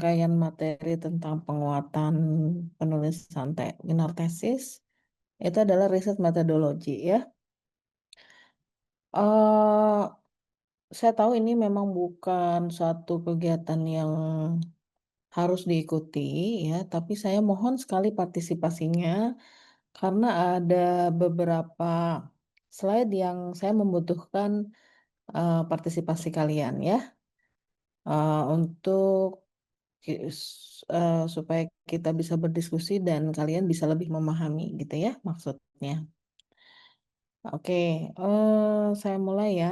rangkaian materi tentang penguatan penulisan minor tesis itu adalah riset metodologi ya. Eh, saya tahu ini memang bukan suatu kegiatan yang harus diikuti ya, tapi saya mohon sekali partisipasinya karena ada beberapa slide yang saya membutuhkan partisipasi kalian ya. Untuk supaya kita bisa berdiskusi dan kalian bisa lebih memahami gitu ya maksudnya. Oke, saya mulai ya.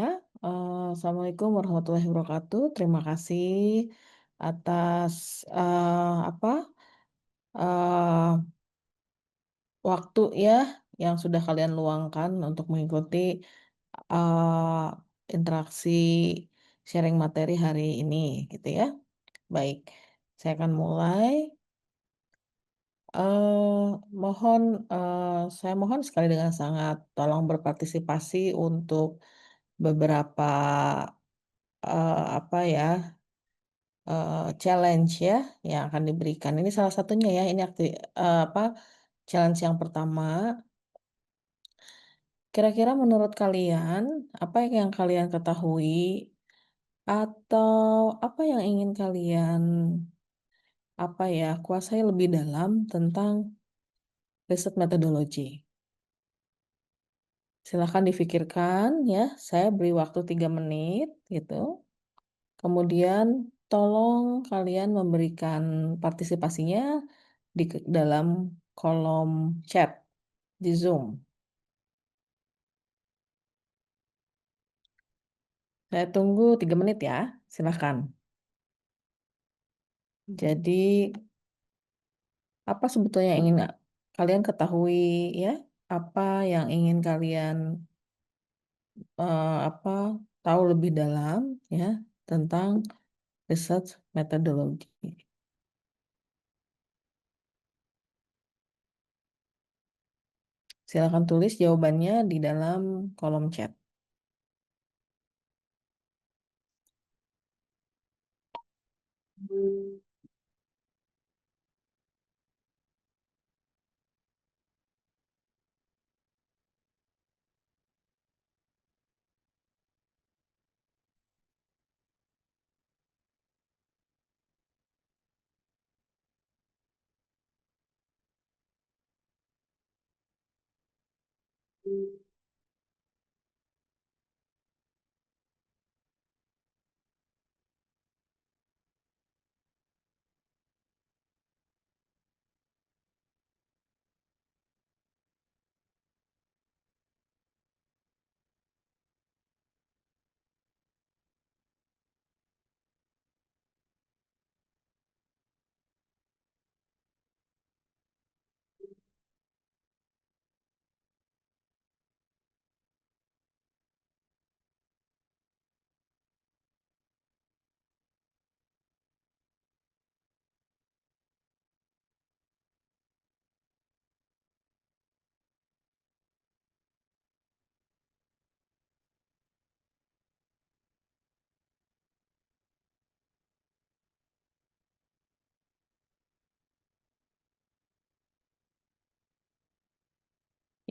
Assalamualaikum warahmatullahi wabarakatuh. Terima kasih atas apa eh, waktu ya yang sudah kalian luangkan untuk mengikuti eh, interaksi sharing materi hari ini gitu ya. Baik, saya akan mulai. eh mohon saya mohon sekali dengan sangat tolong berpartisipasi untuk beberapa apa ya challenge ya yang akan diberikan. Ini salah satunya ya. Ini apa challenge yang pertama. Kira-kira menurut kalian apa yang kalian ketahui atau apa yang ingin kalian kuasai lebih dalam tentang riset metodologi? Silahkan difikirkan ya, saya beri waktu 3 menit gitu. Kemudian tolong kalian memberikan partisipasinya dalam kolom chat di Zoom. Saya tunggu 3 menit ya, silahkan. Jadi apa sebetulnya yang ingin kalian ketahui ya? Apa yang ingin kalian apa tahu lebih dalam ya tentang research metodologi? Silakan tulis jawabannya di dalam kolom chat.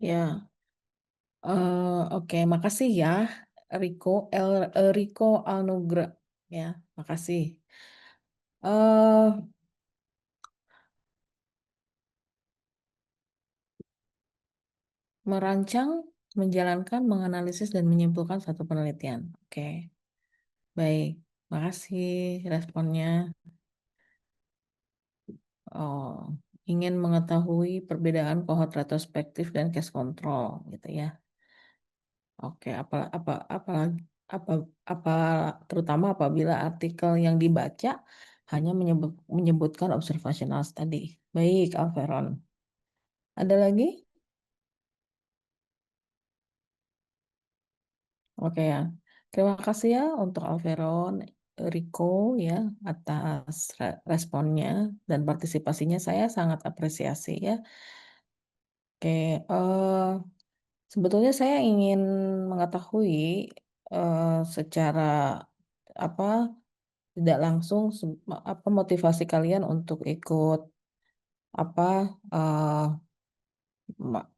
Ya, oke, makasih ya, Riko Anugrah. Ya, makasih. eh Merancang, menjalankan, menganalisis, dan menyimpulkan satu penelitian. Oke, baik. Makasih responnya. Oh, ingin mengetahui perbedaan kohort retrospektif dan case control, gitu ya. Oke, apa apa terutama apabila artikel yang dibaca hanya menyebutkan observational study. Baik, Alveron. Ada lagi? Oke ya. Terima kasih ya untuk Alveron, Rico ya atas responnya dan partisipasinya saya sangat apresiasi ya. Oke, sebetulnya saya ingin mengetahui secara apa tidak langsung apa motivasi kalian untuk ikut apa eh, ma-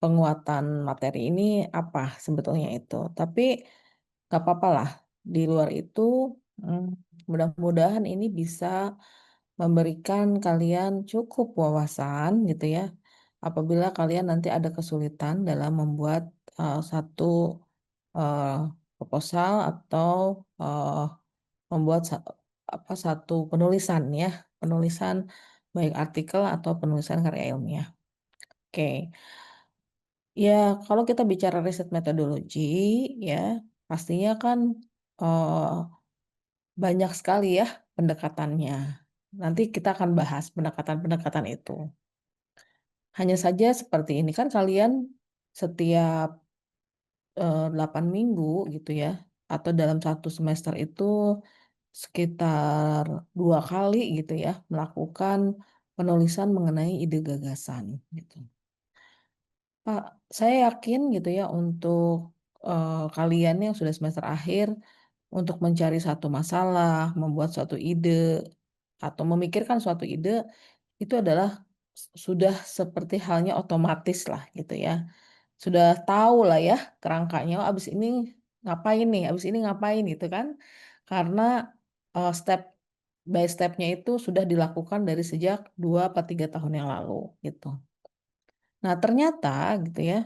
penguatan materi ini apa sebetulnya itu. Tapi nggak apa-apa lah. Di luar itu, mm, mudah-mudahan ini bisa memberikan kalian cukup wawasan gitu ya. Apabila kalian nanti ada kesulitan dalam membuat satu eh, proposal atau eh, membuat satu penulisan ya, penulisan baik artikel atau penulisan karya ilmiah. Oke. Ya, kalau kita bicara riset metodologi, ya, pastinya kan eh, banyak sekali ya pendekatannya. Nanti kita akan bahas pendekatan-pendekatan itu. Hanya saja seperti ini kan kalian setiap 8 minggu gitu ya, atau dalam satu semester itu sekitar 2 kali gitu ya, melakukan penulisan mengenai ide gagasan gitu. Pak, saya yakin gitu ya untuk kalian yang sudah semester akhir untuk mencari satu masalah, membuat suatu ide, atau memikirkan suatu ide itu adalah sudah seperti halnya otomatis lah gitu ya. Sudah tahu lah ya kerangkanya, oh, abis ini ngapain nih, abis ini ngapain gitu kan. Karena step by stepnya itu sudah dilakukan dari sejak 2 atau 3 tahun yang lalu gitu. Nah ternyata gitu ya,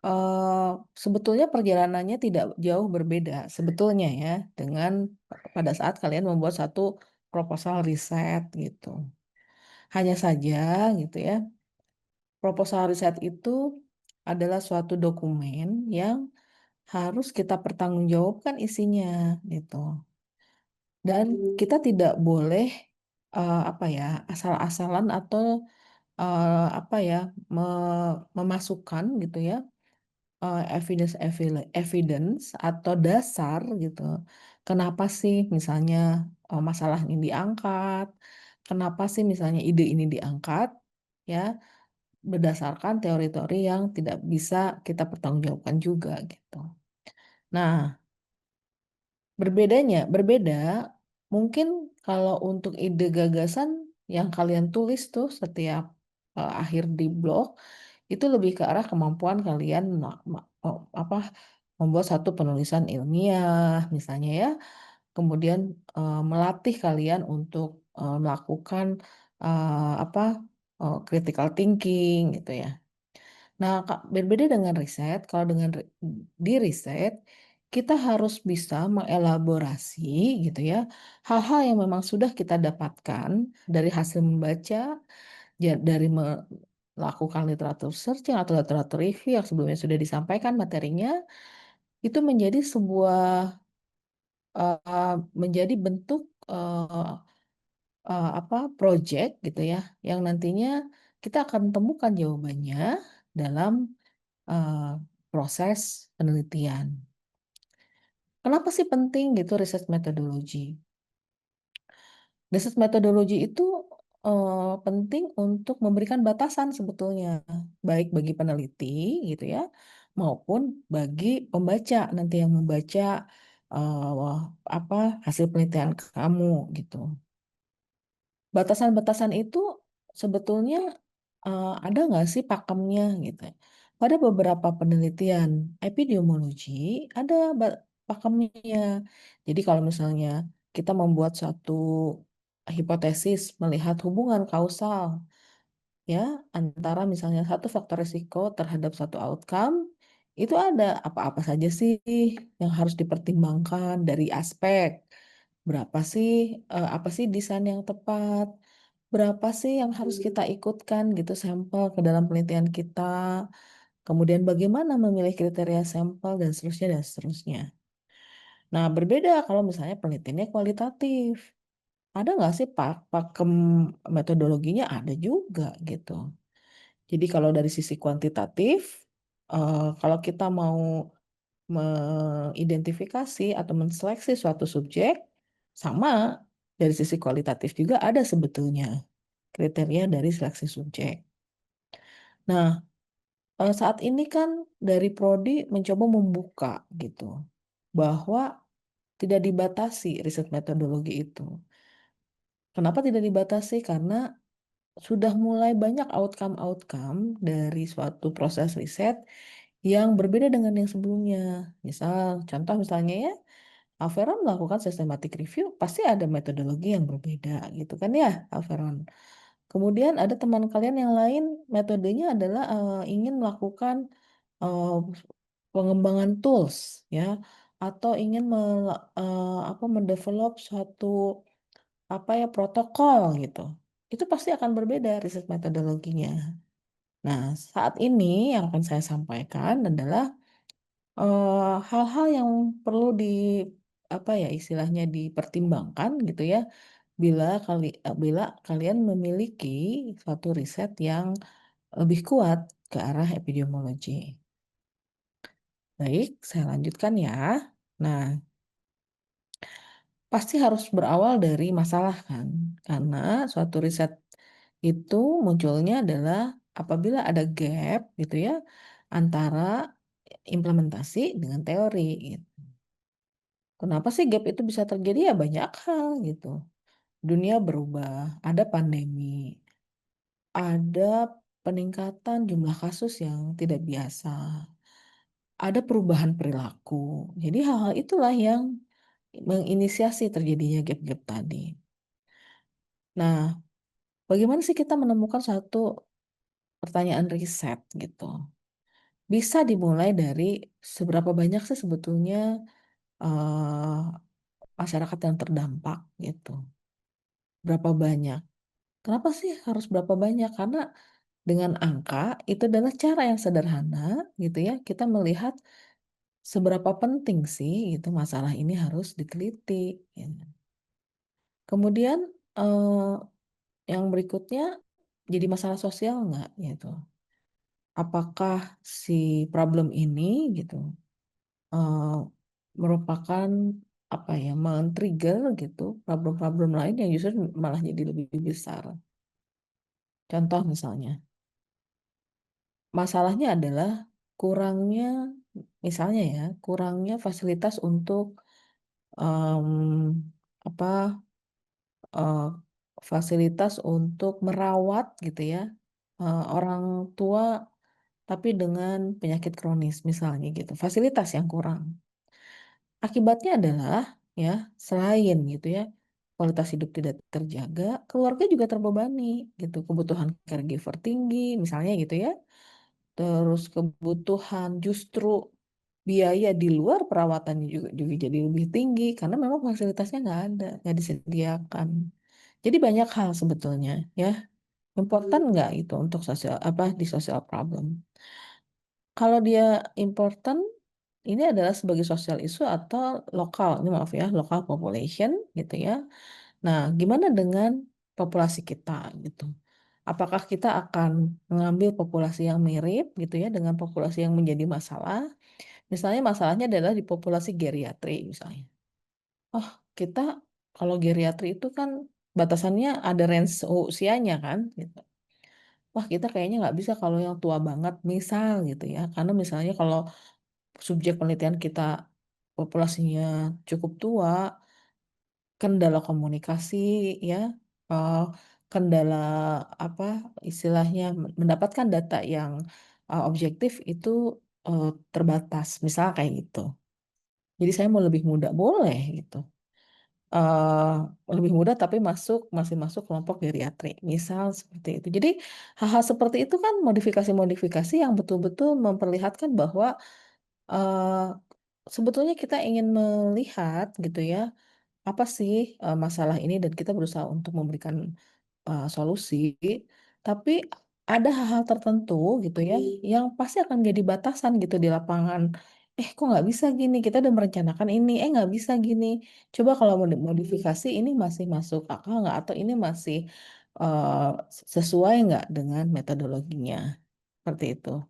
eh, sebetulnya perjalanannya tidak jauh berbeda sebetulnya ya dengan pada saat kalian membuat satu proposal riset gitu. Hanya saja gitu ya, proposal riset itu adalah suatu dokumen yang harus kita pertanggungjawabkan isinya gitu. Dan kita tidak boleh apa ya, asal-asalan atau apa ya, memasukkan gitu ya evidence evidence atau dasar gitu. Kenapa sih misalnya masalah ini diangkat? Kenapa sih misalnya ide ini diangkat? Ya, berdasarkan teori-teori yang tidak bisa kita pertanggungjawabkan juga gitu. Nah, berbeda mungkin kalau untuk ide gagasan yang kalian tulis tuh setiap akhir di blog itu lebih ke arah kemampuan kalian apa membuat satu penulisan ilmiah misalnya ya, kemudian melatih kalian untuk melakukan apa critical thinking gitu ya. Nah, Kak, berbeda dengan riset, kalau dengan di riset kita harus bisa mengelaborasi gitu ya hal-hal yang memang sudah kita dapatkan dari hasil membaca, dari melakukan literatur searching atau literatur review yang sebelumnya sudah disampaikan materinya, itu menjadi sebuah menjadi bentuk apa project gitu ya yang nantinya kita akan temukan jawabannya dalam eh, proses penelitian. Kenapa sih penting gitu riset metodologi? Riset metodologi itu penting untuk memberikan batasan sebetulnya, baik bagi peneliti gitu ya, maupun bagi pembaca nanti yang membaca apa hasil penelitian kamu gitu. Batasan-batasan itu sebetulnya ada nggak sih pakemnya gitu? Pada beberapa penelitian epidemiologi ada pakemnya. Jadi kalau misalnya kita membuat satu hipotesis melihat hubungan kausal ya antara misalnya satu faktor risiko terhadap satu outcome, itu ada apa-apa saja sih yang harus dipertimbangkan dari aspek berapa sih apa sih desain yang tepat, berapa sih yang harus kita ikutkan gitu sampel ke dalam penelitian kita, kemudian bagaimana memilih kriteria sampel dan seterusnya dan seterusnya. Nah, berbeda kalau misalnya penelitiannya kualitatif. Ada nggak sih pakem metodologinya? Ada juga gitu. Jadi kalau dari sisi kuantitatif, kalau kita mau mengidentifikasi atau menseleksi suatu subjek, sama dari sisi kualitatif juga ada sebetulnya kriteria dari seleksi subjek. Nah, saat ini kan dari Prodi mencoba membuka gitu bahwa tidak dibatasi riset metodologi itu. Kenapa tidak dibatasi? Karena sudah mulai banyak outcome-outcome dari suatu proses riset yang berbeda dengan yang sebelumnya. Contoh misalnya ya, Alveron melakukan systematic review, pasti ada metodologi yang berbeda gitu kan ya, Alveron. Kemudian ada teman kalian yang lain, metodenya adalah ingin melakukan eh, pengembangan tools ya, atau ingin mendevelop suatu protokol gitu. Itu pasti akan berbeda riset metodologinya. Nah, saat ini yang akan saya sampaikan adalah hal-hal yang perlu istilahnya dipertimbangkan gitu ya, bila kalian memiliki suatu riset yang lebih kuat ke arah epidemiologi. Baik, saya lanjutkan ya. Nah, pasti harus berawal dari masalah kan, karena suatu riset itu munculnya adalah apabila ada gap gitu ya antara implementasi dengan teori gitu. Kenapa sih gap itu bisa terjadi? Ya banyak hal gitu. Dunia berubah, ada pandemi, ada peningkatan jumlah kasus yang tidak biasa, ada perubahan perilaku. Jadi hal-hal itulah yang menginisiasi terjadinya gap-gap tadi. Nah, bagaimana sih kita menemukan satu pertanyaan riset gitu? Bisa dimulai dari seberapa banyak sih sebetulnya eh, masyarakat yang terdampak gitu. Berapa banyak? Kenapa sih harus berapa banyak? Karena dengan angka itu adalah cara yang sederhana gitu ya. Kita melihat seberapa penting sih itu masalah ini harus diteliti. Gitu. Kemudian eh, yang berikutnya jadi masalah sosial nggak gitu. Apakah si problem ini gitu eh, merupakan men-trigger gitu problem-problem lain yang justru malah jadi lebih besar. Contoh misalnya, masalahnya adalah kurangnya, misalnya ya, kurangnya fasilitas untuk em, apa eh, fasilitas untuk merawat gitu ya orang tua tapi dengan penyakit kronis misalnya gitu, fasilitas yang kurang. Akibatnya adalah ya selain gitu ya kualitas hidup tidak terjaga, keluarga juga terbebani gitu, kebutuhan caregiver tinggi misalnya gitu ya. Terus kebutuhan justru biaya di luar perawatannya juga juga jadi lebih tinggi karena memang fasilitasnya nggak ada, nggak disediakan. Jadi banyak hal sebetulnya ya. Important nggak itu untuk di social problem. Kalau dia important, ini adalah sebagai social issue atau lokal, ini maaf ya, local population gitu ya. Nah, gimana dengan populasi kita gitu? Apakah kita akan mengambil populasi yang mirip gitu ya dengan populasi yang menjadi masalah? Misalnya masalahnya adalah di populasi geriatri misalnya. Oh, kita kalau geriatri itu kan batasannya ada range usianya kan gitu. Wah, kita kayaknya nggak bisa kalau yang tua banget misal gitu ya. Karena misalnya kalau subjek penelitian kita populasinya cukup tua, kendala komunikasi ya, eh, kendala apa istilahnya mendapatkan data yang objektif itu eh, terbatas, misal kayak gitu. Jadi saya mau lebih muda boleh gitu. Lebih muda tapi masih masuk kelompok geriatri, misal seperti itu. Jadi hal-hal seperti itu kan modifikasi-modifikasi yang betul-betul memperlihatkan bahwa eh, sebetulnya kita ingin melihat gitu ya apa sih masalah ini dan kita berusaha untuk memberikan solusi, tapi ada hal-hal tertentu gitu ya yang pasti akan menjadi batasan gitu di lapangan. Kok nggak bisa gini? Kita udah merencanakan ini, nggak bisa gini. Coba kalau mau modifikasi ini masih masuk akal nggak? Atau ini masih eh, sesuai nggak dengan metodologinya? Seperti itu.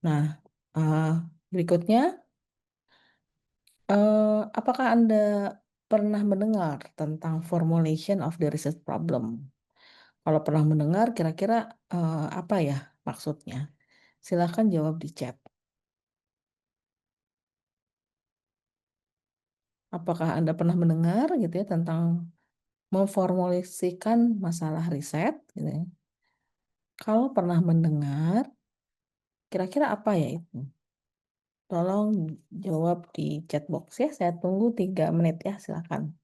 Nah, eh, berikutnya, apakah Anda pernah mendengar tentang formulation of the research problem? Kalau pernah mendengar, kira-kira apa ya maksudnya? Silahkan jawab di chat. Apakah Anda pernah mendengar gitu ya tentang memformulasikan masalah riset gitu ya? Kalau pernah mendengar, kira-kira apa ya itu? Tolong jawab di chat box ya, saya tunggu 3 menit ya, silakan.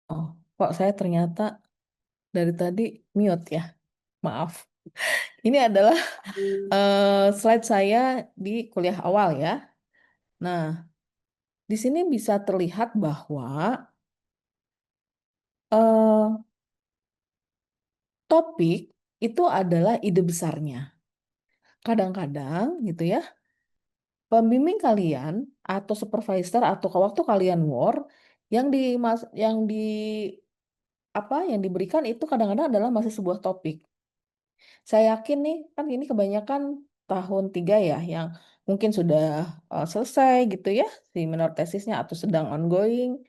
Oh, kok saya ternyata dari tadi mute ya? Maaf. Ini adalah slide saya di kuliah awal ya. Nah, di sini bisa terlihat bahwa eh, topik itu adalah ide besarnya. Kadang-kadang gitu ya, pembimbing kalian atau supervisor atau waktu kalian war yang di apa yang diberikan itu kadang-kadang adalah masih sebuah topik. Saya yakin nih, kan ini kebanyakan tahun 3 ya, yang mungkin sudah selesai gitu ya, si minor tesisnya atau sedang ongoing.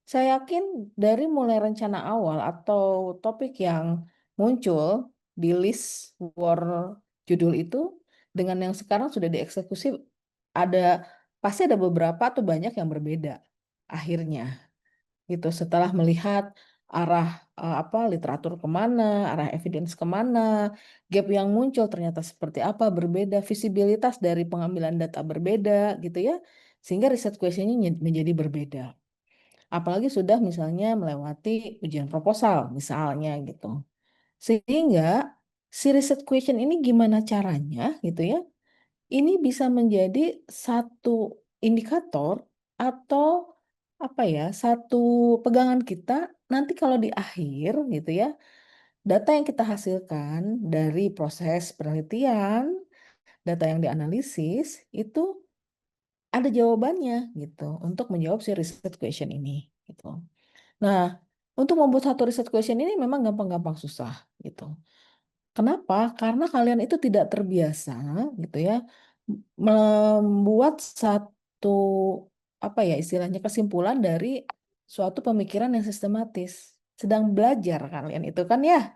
Saya yakin dari mulai rencana awal atau topik yang muncul di list war judul itu dengan yang sekarang sudah dieksekusi ada pasti ada beberapa atau banyak yang berbeda akhirnya gitu setelah melihat arah apa literatur kemana, arah evidence kemana, gap yang muncul ternyata seperti apa berbeda, visibilitas dari pengambilan data berbeda gitu ya, sehingga riset questionnya menjadi berbeda. Apalagi sudah misalnya melewati ujian proposal misalnya gitu. Sehingga si riset question ini gimana caranya gitu ya, ini bisa menjadi satu indikator atau apa ya, satu pegangan kita nanti kalau di akhir gitu ya, data yang kita hasilkan dari proses penelitian, data yang dianalisis itu ada jawabannya gitu untuk menjawab si riset question ini gitu. Nah, untuk membuat satu riset question ini memang gampang-gampang susah gitu. Kenapa? Karena kalian itu tidak terbiasa gitu ya membuat satu apa ya istilahnya kesimpulan dari suatu pemikiran yang sistematis. Sedang belajar kalian itu kan ya.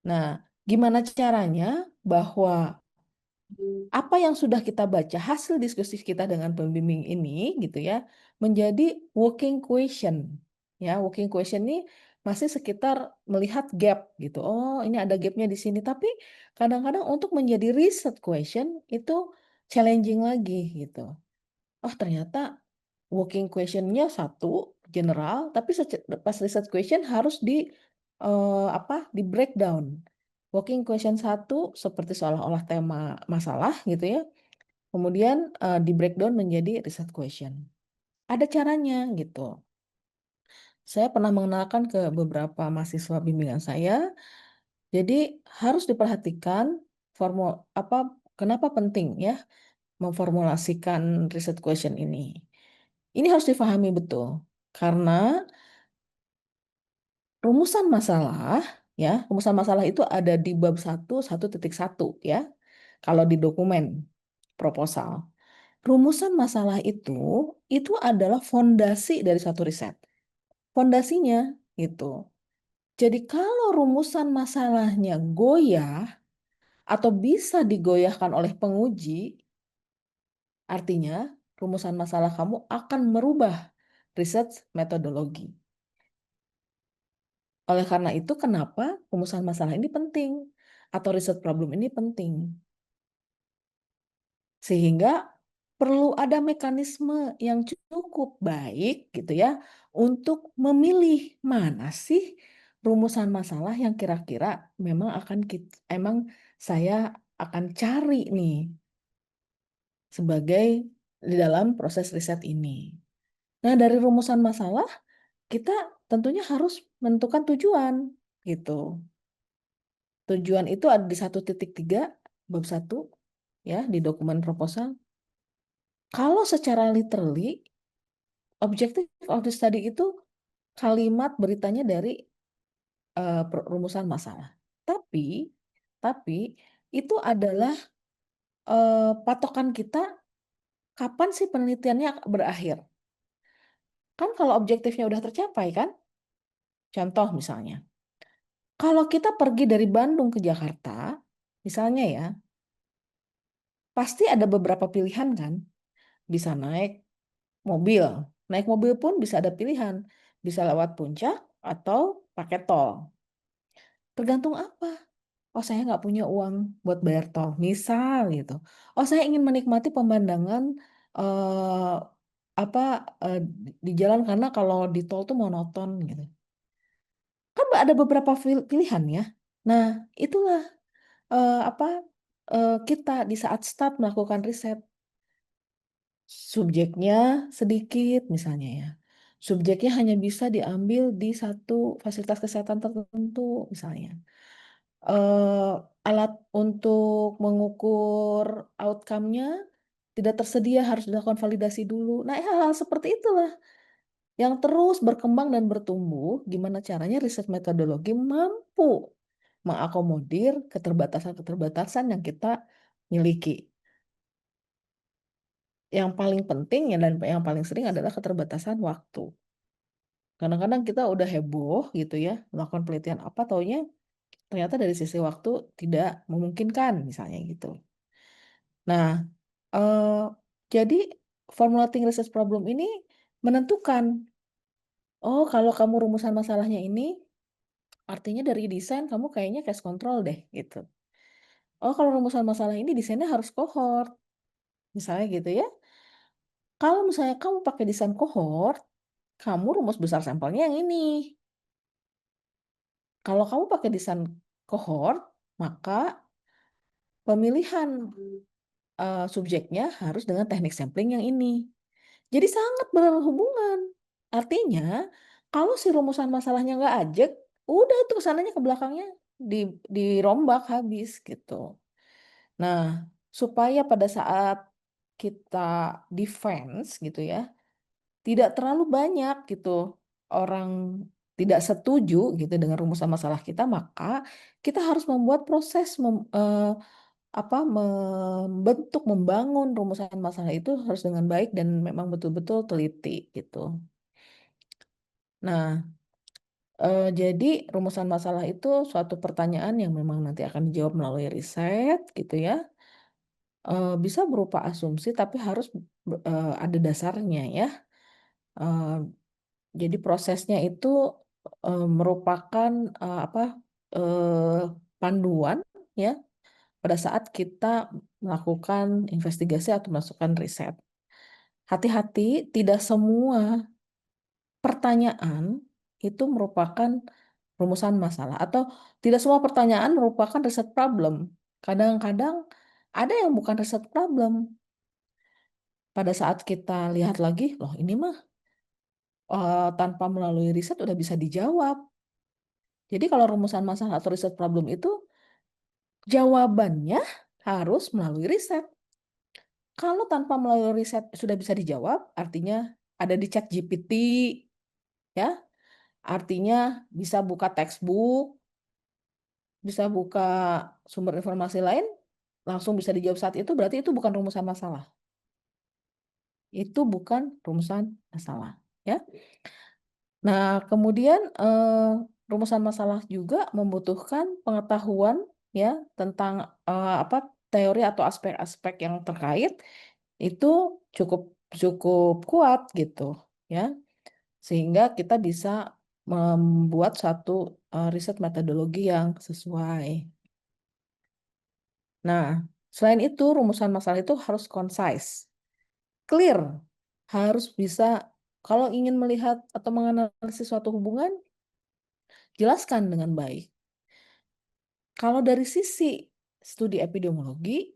Nah, gimana caranya bahwa apa yang sudah kita baca, hasil diskusi kita dengan pembimbing ini gitu ya, menjadi working question. Ya, working question ini masih sekitar melihat gap gitu. Oh, ini ada gapnya di sini. Tapi kadang-kadang untuk menjadi research question itu challenging lagi gitu. Oh, ternyata working questionnya satu general, tapi pas research question harus apa di breakdown. Working question satu seperti seolah-olah tema masalah gitu ya. Kemudian di breakdown menjadi riset question. Ada caranya gitu. Saya pernah mengenalkan ke beberapa mahasiswa bimbingan saya. Jadi harus diperhatikan formul apa kenapa penting ya memformulasikan riset question ini. Ini harus difahami betul karena rumusan masalah ya, rumusan masalah itu ada di bab 1, 1.1 ya. Kalau di dokumen proposal. Rumusan masalah itu adalah fondasi dari satu riset. Fondasinya itu. Jadi kalau rumusan masalahnya goyah atau bisa digoyahkan oleh penguji, artinya rumusan masalah kamu akan merubah research metodologi. Oleh karena itu, kenapa rumusan masalah ini penting atau research problem ini penting? Sehingga perlu ada mekanisme yang cukup baik gitu ya untuk memilih mana sih rumusan masalah yang kira-kira memang emang saya akan cari nih sebagai di dalam proses riset ini. Nah, dari rumusan masalah kita tentunya harus menentukan tujuan gitu. Tujuan itu ada di 1.3 bab 1 ya di dokumen proposal. Kalau secara literally objective of the study itu kalimat beritanya dari rumusan masalah. Tapi, tapi itu adalah patokan kita kapan sih penelitiannya berakhir. Kan kalau objektifnya udah tercapai kan? Contoh misalnya, kalau kita pergi dari Bandung ke Jakarta, misalnya ya, pasti ada beberapa pilihan kan? Bisa naik mobil. Naik mobil pun bisa ada pilihan. Bisa lewat puncak atau pakai tol. Tergantung apa. Oh, saya nggak punya uang buat bayar tol, misal gitu. Oh, saya ingin menikmati pemandangan eh, apa di jalan karena kalau di tol tuh monoton gitu. Kan ada beberapa pilihan ya. Nah, itulah apa kita di saat start melakukan riset subjeknya sedikit misalnya ya. Subjeknya hanya bisa diambil di satu fasilitas kesehatan tertentu misalnya. eh, Alat untuk mengukur outcome-nya tidak tersedia, harus dilakukan validasi dulu. Nah, hal-hal seperti itulah yang terus berkembang dan bertumbuh. Gimana caranya riset metodologi mampu mengakomodir keterbatasan-keterbatasan yang kita miliki. Yang paling penting ya dan yang paling sering adalah keterbatasan waktu. Kadang-kadang kita udah heboh gitu ya, melakukan penelitian apa, taunya ternyata dari sisi waktu tidak memungkinkan, misalnya gitu. Nah, eh, jadi formulating research problem ini menentukan, oh kalau kamu rumusan masalahnya ini, artinya dari desain kamu kayaknya cash control deh gitu. Oh kalau rumusan masalah ini desainnya harus cohort, misalnya gitu ya. Kalau misalnya kamu pakai desain cohort, kamu rumus besar sampelnya yang ini. Kalau kamu pakai desain cohort, maka pemilihan subjeknya harus dengan teknik sampling yang ini. Jadi sangat berhubungan. Artinya, kalau si rumusan masalahnya nggak ajak, udah itu kesananya ke belakangnya di, dirombak habis gitu. Nah, supaya pada saat kita defense gitu ya, tidak terlalu banyak gitu orang tidak setuju gitu dengan rumusan masalah kita, maka kita harus membuat proses membentuk, membangun rumusan masalah itu harus dengan baik dan memang betul-betul teliti gitu. Nah, jadi rumusan masalah itu suatu pertanyaan yang memang nanti akan dijawab melalui riset gitu ya. Bisa berupa asumsi tapi harus ada dasarnya ya. Eh, jadi prosesnya itu merupakan apa eh, panduan ya pada saat kita melakukan investigasi atau melakukan riset. Hati-hati, tidak semua pertanyaan itu merupakan rumusan masalah atau tidak semua pertanyaan merupakan riset problem. Kadang-kadang ada yang bukan riset problem. Pada saat kita lihat lagi, loh ini mah tanpa melalui riset udah bisa dijawab. Jadi kalau rumusan masalah atau riset problem itu jawabannya harus melalui riset. Kalau tanpa melalui riset sudah bisa dijawab, artinya ada di chat GPT, ya, artinya bisa buka textbook, bisa buka sumber informasi lain, langsung bisa dijawab saat itu, berarti itu bukan rumusan masalah. Itu bukan rumusan masalah, ya. Nah, kemudian rumusan masalah juga membutuhkan pengetahuan ya tentang apa teori atau aspek-aspek yang terkait itu cukup cukup kuat gitu ya. Sehingga kita bisa membuat satu riset metodologi yang sesuai. Nah, selain itu rumusan masalah itu harus concise, clear, harus bisa kalau ingin melihat atau menganalisis suatu hubungan, jelaskan dengan baik. Kalau dari sisi studi epidemiologi,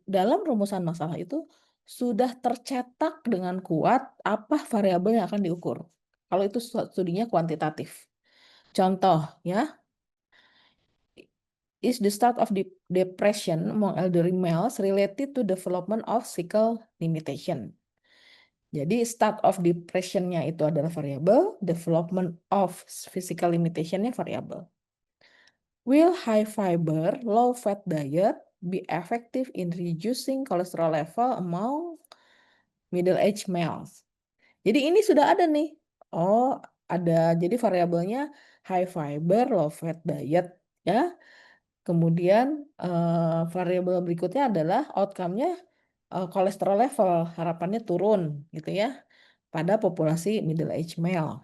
dalam rumusan masalah itu sudah tercetak dengan kuat apa variabel yang akan diukur. Kalau itu studinya kuantitatif. Contoh ya, is the start of depression among elderly males related to development of physical limitation. Jadi start of depressionnya itu adalah variabel, development of physical limitationnya variabel. Will high fiber, low fat diet be effective in reducing cholesterol level among middle-aged males? Jadi ini sudah ada nih. Oh, ada. Jadi variabelnya high fiber, low fat diet ya. Kemudian variabel berikutnya adalah outcome-nya kolesterol level, harapannya turun gitu ya pada populasi middle-aged male.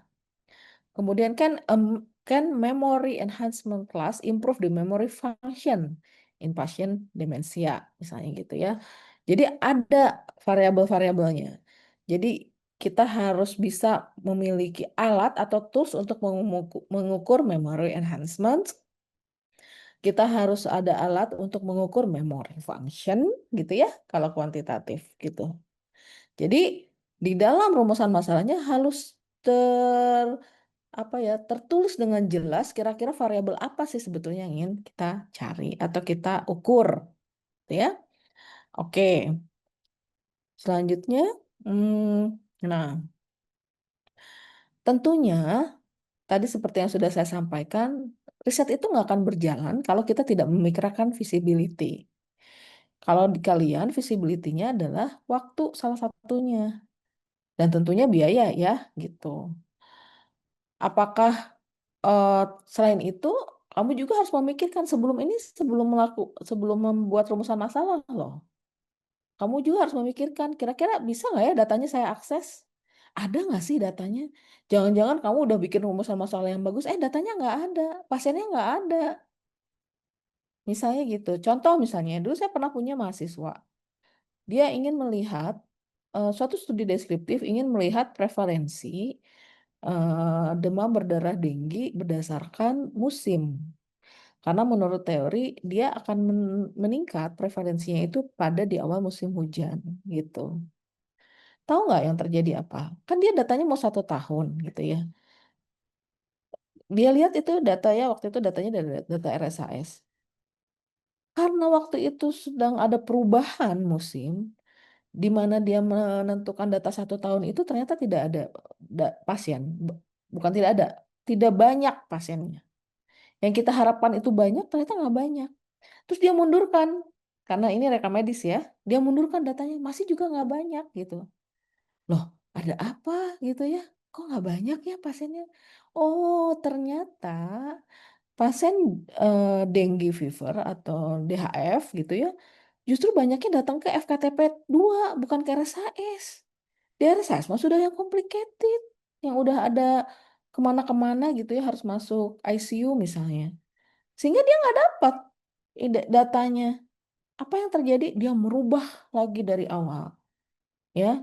Kemudian kan memory enhancement class improve the memory function in patient demensia misalnya gitu ya. Jadi ada variabel-variabelnya. Jadi kita harus bisa memiliki alat atau tools untuk mengukur memory enhancement. Kita harus ada alat untuk mengukur memory function gitu ya kalau kuantitatif gitu. Jadi di dalam rumusan masalahnya harus ter apa ya tertulis dengan jelas kira-kira variabel apa sih sebetulnya yang ingin kita cari atau kita ukur, gitu ya. Oke, selanjutnya, nah tentunya tadi seperti yang sudah saya sampaikan, riset itu nggak akan berjalan kalau kita tidak memikirkan visibility. Kalau di kalian visibility-nya adalah waktu salah satunya dan tentunya biaya ya gitu. Apakah eh, selain itu kamu juga harus memikirkan sebelum ini, sebelum membuat rumusan masalah loh. Kamu juga harus memikirkan kira-kira bisa nggak ya datanya saya akses? Ada nggak sih datanya? Jangan-jangan kamu udah bikin rumusan masalah yang bagus, datanya nggak ada, pasiennya nggak ada. Misalnya gitu. Contoh misalnya, dulu saya pernah punya mahasiswa. Dia ingin melihat suatu studi deskriptif, ingin melihat prevalensi demam berdarah denggi berdasarkan musim. Karena menurut teori dia akan meningkat prevalensinya itu pada di awal musim hujan gitu. Tahu nggak yang terjadi apa? Kan dia datanya mau 1 tahun gitu ya. Dia lihat itu data ya, waktu itu datanya dari data RSAS. Karena waktu itu sedang ada perubahan musim, di mana dia menentukan data 1 tahun itu ternyata tidak ada pasien. Bukan tidak ada, tidak banyak pasiennya. Yang kita harapkan itu banyak, ternyata nggak banyak. Terus dia mundurkan, karena ini rekam medis ya, dia mundurkan datanya, masih juga nggak banyak gitu. Loh, ada apa gitu ya? Kok nggak banyak ya pasiennya? Oh, ternyata pasien dengue fever atau DHF gitu ya, justru banyaknya datang ke FKTP 2, bukan ke RSAS. Di RSAS mah sudah yang complicated, yang udah ada kemana-kemana gitu ya, harus masuk ICU misalnya. Sehingga dia nggak dapat datanya. Apa yang terjadi? Dia merubah lagi dari awal. Ya,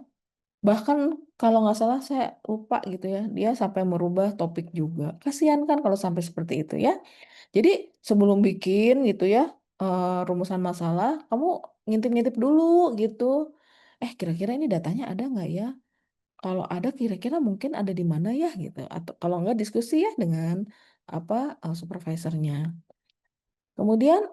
bahkan kalau nggak salah saya lupa gitu ya, dia sampai merubah topik juga. Kasihan kan kalau sampai seperti itu ya. Jadi sebelum bikin gitu ya rumusan masalah, kamu ngintip-ngintip dulu gitu. Kira-kira ini datanya ada nggak ya? Kalau ada kira-kira mungkin ada di mana ya gitu. Atau kalau nggak diskusi ya dengan apa supervisornya. Kemudian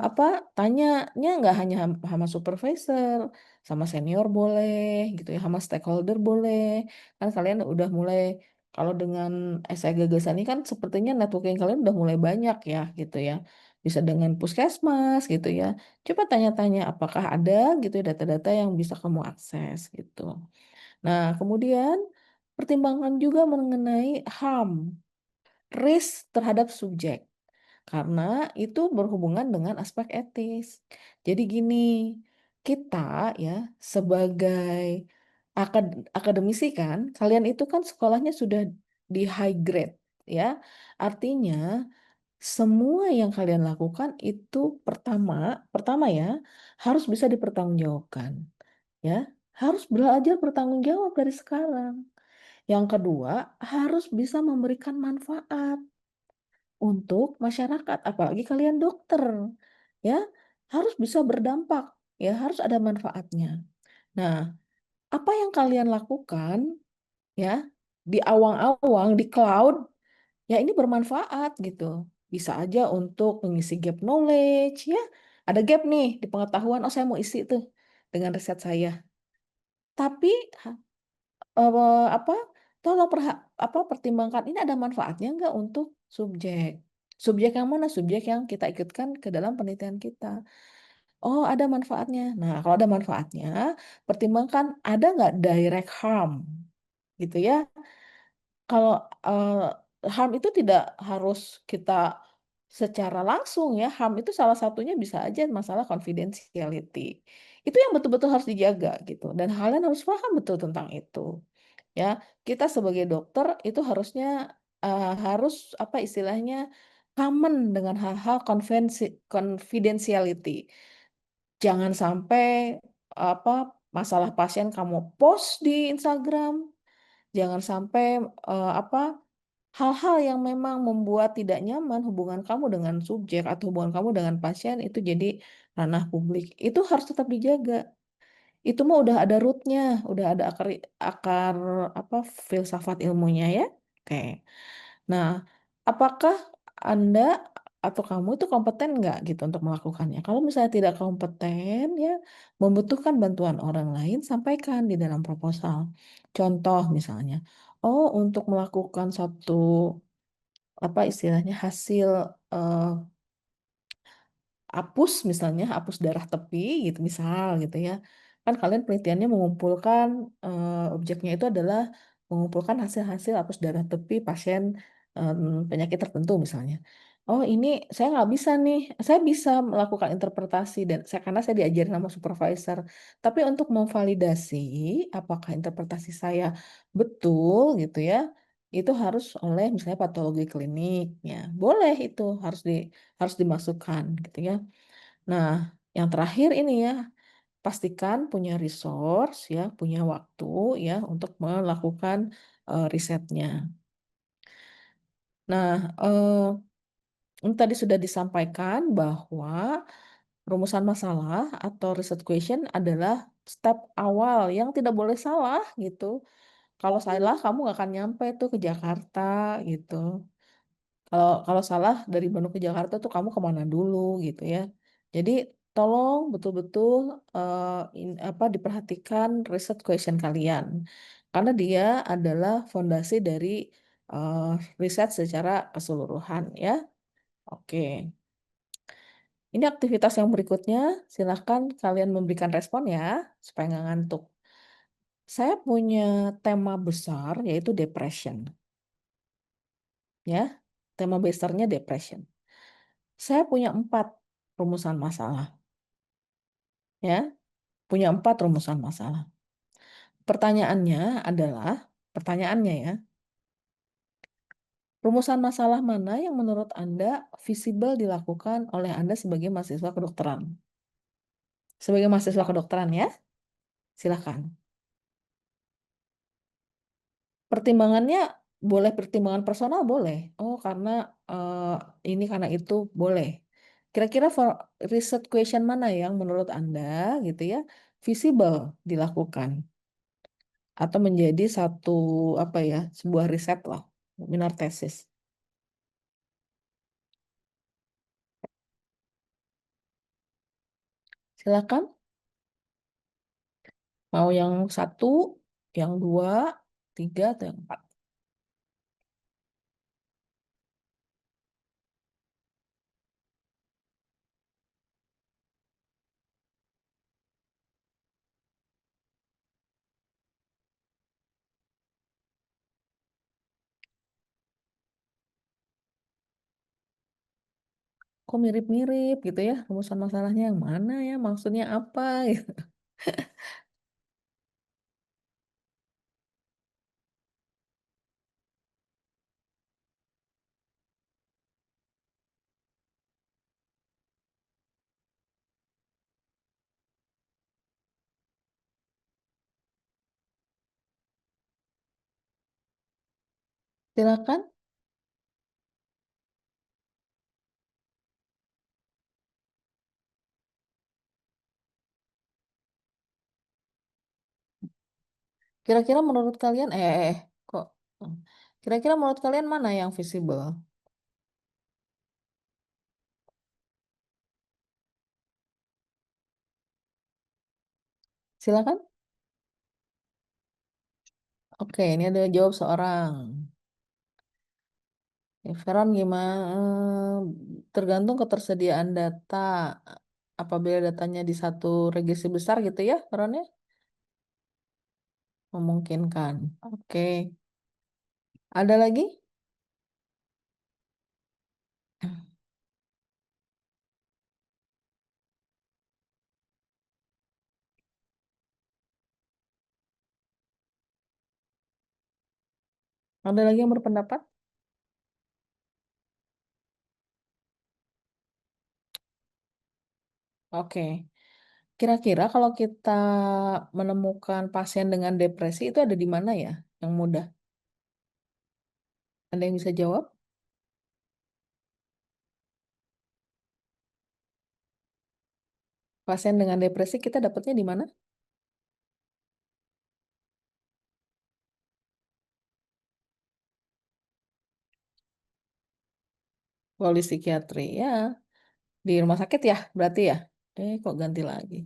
apa tanyanya nggak hanya sama supervisor, sama senior boleh gitu ya, sama stakeholder boleh. Kan kalian udah mulai kalau dengan esai gagasan ini kan sepertinya networking kalian udah mulai banyak ya gitu ya. Bisa dengan puskesmas gitu ya. Coba tanya-tanya apakah ada gitu ya data-data yang bisa kamu akses gitu. Nah, kemudian pertimbangan juga mengenai HAM, risk terhadap subjek. Karena itu berhubungan dengan aspek etis. Jadi gini, kita ya sebagai akademisi kan, kalian itu kan sekolahnya sudah di high grade ya. Artinya semua yang kalian lakukan itu pertama, pertama ya harus bisa dipertanggungjawabkan ya. Harus belajar bertanggung jawab dari sekarang. Yang kedua, harus bisa memberikan manfaat untuk masyarakat, apalagi kalian dokter, ya harus bisa berdampak, ya harus ada manfaatnya. Nah, apa yang kalian lakukan, ya di awang-awang di cloud, ya ini bermanfaat gitu. Bisa aja untuk mengisi gap knowledge, ya ada gap nih di pengetahuan. Oh, saya mau isi tuh dengan riset saya. Tapi apa tolong pertimbangkan ini ada manfaatnya nggak untuk subjek. Subjek yang mana? Subjek yang kita ikutkan ke dalam penelitian kita. Oh, ada manfaatnya. Nah, kalau ada manfaatnya, pertimbangkan ada nggak direct harm, gitu ya. Kalau harm itu tidak harus kita secara langsung ya. Harm itu salah satunya bisa aja masalah confidentiality. Itu yang betul-betul harus dijaga gitu. Dan kalian harus paham betul tentang itu. Ya, kita sebagai dokter itu harusnya harus apa istilahnya common dengan hal-hal confidentiality. Jangan sampai apa masalah pasien kamu post di Instagram, jangan sampai apa hal-hal yang memang membuat tidak nyaman hubungan kamu dengan subjek atau hubungan kamu dengan pasien itu jadi ranah publik. Itu harus tetap dijaga. Itu mah udah ada rootnya, udah ada akar akar apa filsafat ilmunya ya. Oke. Nah, apakah Anda atau kamu itu kompeten nggak gitu untuk melakukannya? Kalau misalnya tidak kompeten ya, membutuhkan bantuan orang lain, sampaikan di dalam proposal. Contoh misalnya, oh untuk melakukan satu apa istilahnya hasil eh, apus misalnya, hapus darah tepi gitu misal gitu ya. Kan kalian penelitiannya mengumpulkan objeknya itu adalah mengumpulkan hasil-hasil hapus darah tepi pasien, penyakit tertentu misalnya. Oh ini saya nggak bisa nih, saya bisa melakukan interpretasi dan karena saya diajarin sama supervisor. Tapi untuk memvalidasi apakah interpretasi saya betul gitu ya, itu harus oleh misalnya patologi klinik ya, boleh itu harus dimasukkan gitu ya. Nah, yang terakhir ini ya, pastikan punya resource ya, punya waktu ya untuk melakukan, risetnya. Nah, ini tadi sudah disampaikan bahwa rumusan masalah atau research question adalah step awal yang tidak boleh salah gitu. Kalau salah kamu nggak akan nyampe tuh ke Jakarta gitu. Kalau kalau salah dari Bandung ke Jakarta tuh kamu kemana dulu gitu ya. Jadi tolong betul-betul, diperhatikan riset question kalian. Karena dia adalah fondasi dari, riset secara keseluruhan ya. Oke. Ini aktivitas yang berikutnya, silahkan kalian memberikan respon ya, supaya nggak ngantuk. Saya punya tema besar yaitu depression ya, tema besarnya depression. Saya punya 4 rumusan masalah, ya, punya 4 rumusan masalah. Pertanyaannya ya, rumusan masalah mana yang menurut Anda visible dilakukan oleh Anda sebagai mahasiswa kedokteran? Sebagai mahasiswa kedokteran ya, silahkan. Pertimbangannya boleh pertimbangan personal boleh, oh karena, ini karena itu boleh. Kira-kira riset question mana yang menurut Anda gitu ya, visible dilakukan? Atau menjadi satu, apa ya, sebuah riset lah, minor thesis. Silakan, mau yang satu, yang 2, 3, atau yang 4? Kok mirip-mirip gitu ya, rumusan masalahnya yang mana ya, maksudnya apa gitu. Silakan, kira-kira menurut kalian kok kira-kira menurut kalian mana yang visible? Silakan. Oke, ini ada jawab seorang. Ya, Veron gimana? Tergantung ketersediaan data. Apabila datanya di satu registrasi besar gitu ya, Veron ya? Memungkinkan. Oke. Ada lagi? Ada lagi yang berpendapat? Oke. Kira-kira kalau kita menemukan pasien dengan depresi itu ada di mana ya yang mudah? Ada yang bisa jawab? Pasien dengan depresi kita dapatnya di mana? Kalau di psikiatri ya, di rumah sakit ya berarti ya? Kok ganti lagi?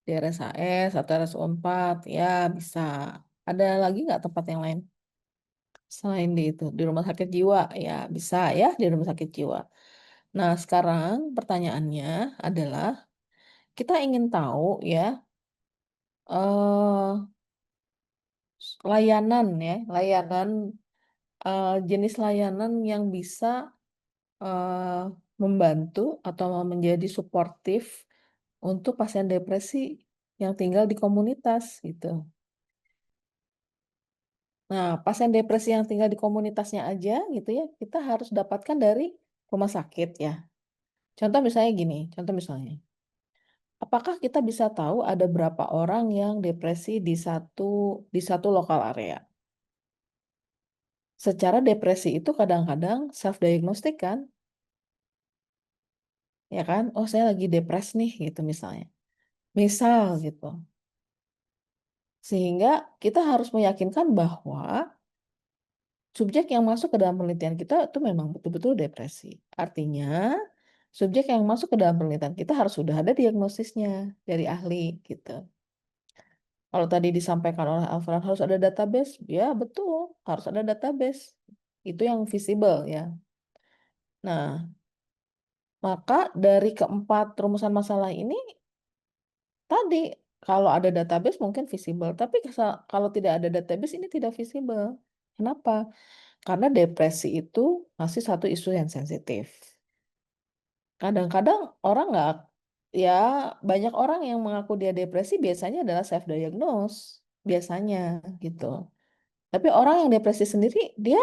Di RSAS atau RSU 4 ya bisa. Ada lagi nggak tempat yang lain? Selain di itu, di rumah sakit jiwa ya bisa ya di rumah sakit jiwa. Nah sekarang pertanyaannya adalah kita ingin tahu ya, layanan ya, layanan, jenis layanan yang bisa, eee, membantu atau menjadi suportif untuk pasien depresi yang tinggal di komunitas gitu. Nah, pasien depresi yang tinggal di komunitasnya aja gitu ya, kita harus dapatkan dari rumah sakit ya. Contoh misalnya, apakah kita bisa tahu ada berapa orang yang depresi di satu lokal area? Secara depresi itu kadang-kadang self diagnostic kan, ya kan? "Oh, saya lagi depres nih," gitu misalnya. Misal gitu. Sehingga kita harus meyakinkan bahwa subjek yang masuk ke dalam penelitian kita itu memang betul-betul depresi. Artinya, subjek yang masuk ke dalam penelitian kita harus sudah ada diagnosisnya dari ahli gitu. Kalau tadi disampaikan oleh Alfred harus ada database, ya betul, harus ada database. Itu yang visible ya. Nah, maka dari keempat rumusan masalah ini tadi, kalau ada database mungkin visible, tapi kalau tidak ada database ini tidak visible. Kenapa? Karena depresi itu masih satu isu yang sensitif. Kadang-kadang orang nggak ya banyak orang yang mengaku dia depresi biasanya adalah self diagnose, biasanya gitu. Tapi orang yang depresi sendiri dia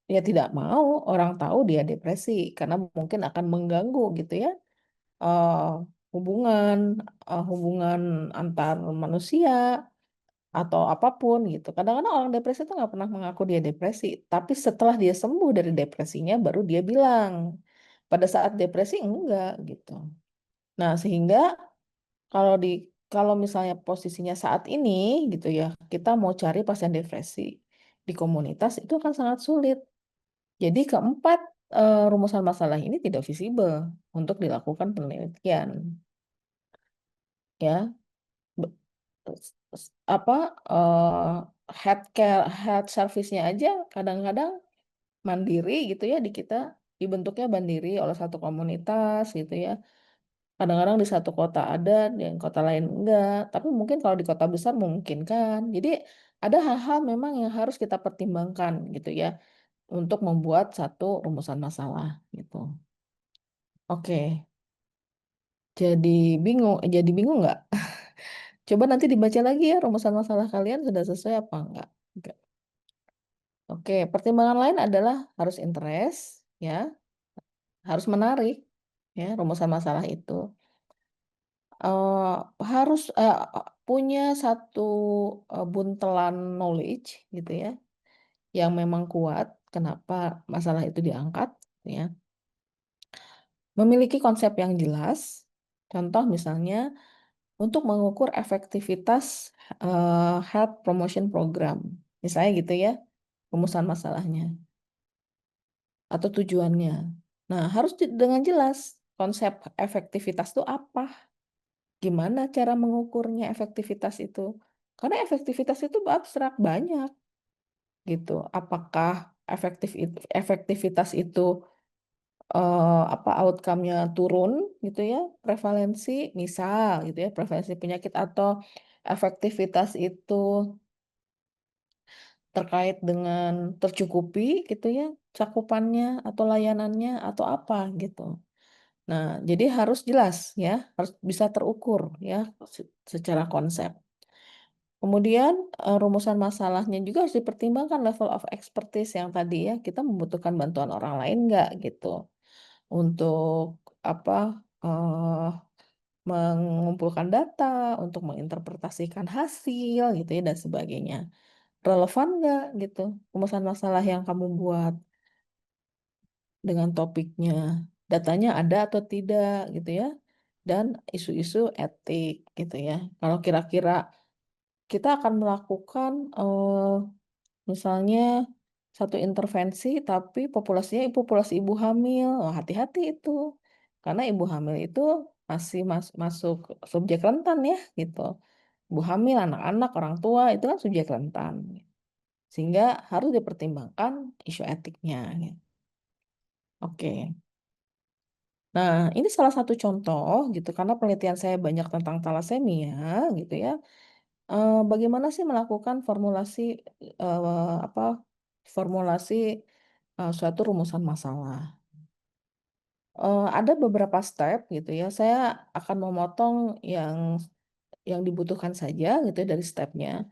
ya tidak mau orang tahu dia depresi karena mungkin akan mengganggu gitu ya, eee, hubungan antar manusia atau apapun gitu. Kadang-kadang orang depresi itu nggak pernah mengaku dia depresi, tapi setelah dia sembuh dari depresinya baru dia bilang. Pada saat depresi enggak gitu. Nah, sehingga kalau misalnya posisinya saat ini gitu ya, kita mau cari pasien depresi di komunitas itu akan sangat sulit. Jadi keempat, rumusan masalah ini tidak visible untuk dilakukan penelitian ya. Be es es apa, health service-nya aja kadang-kadang mandiri gitu ya di kita, dibentuknya mandiri oleh satu komunitas gitu ya. Kadang-kadang di satu kota ada, di kota lain enggak, tapi mungkin kalau di kota besar mungkin kan. Jadi ada hal-hal memang yang harus kita pertimbangkan gitu ya, untuk membuat satu rumusan masalah gitu. Oke, jadi bingung nggak? Coba nanti dibaca lagi ya rumusan masalah kalian sudah sesuai apa enggak. Oke. Oke, pertimbangan lain adalah harus interest ya, harus menarik ya rumusan masalah itu. Harus, punya satu, buntelan knowledge gitu ya, yang memang kuat kenapa masalah itu diangkat ya. Memiliki konsep yang jelas, contoh misalnya untuk mengukur efektivitas, health promotion program, misalnya gitu ya, rumusan masalahnya atau tujuannya. Nah, harus dengan jelas konsep efektivitas itu apa, gimana cara mengukurnya efektivitas itu. Karena efektivitas itu abstrak, banyak gitu. Apakah efektivitas itu, outcome-nya turun gitu ya, prevalensi misal gitu ya, prevalensi penyakit atau efektivitas itu terkait dengan tercukupi gitu ya, cakupannya atau layanannya atau apa gitu. Nah, jadi harus jelas ya, harus bisa terukur ya secara konsep. Kemudian, rumusan masalahnya juga harus dipertimbangkan level of expertise yang tadi ya, kita membutuhkan bantuan orang lain nggak gitu, untuk apa, mengumpulkan data, untuk menginterpretasikan hasil gitu ya dan sebagainya. Relevan nggak gitu, rumusan masalah yang kamu buat dengan topiknya, datanya ada atau tidak gitu ya, dan isu-isu etik gitu ya. Kalau kira-kira kita akan melakukan, misalnya satu intervensi tapi populasinya populasi ibu hamil, wah hati-hati itu. Karena ibu hamil itu masih masuk subjek rentan ya gitu. Ibu hamil, anak-anak, orang tua itu kan subjek rentan. Sehingga harus dipertimbangkan isu etiknya gitu. Oke. Nah, ini salah satu contoh gitu karena penelitian saya banyak tentang thalassemia gitu ya. Bagaimana sih melakukan formulasi apa formulasi suatu rumusan masalah? Ada beberapa step gitu ya. Saya akan memotong yang dibutuhkan saja gitu ya dari stepnya.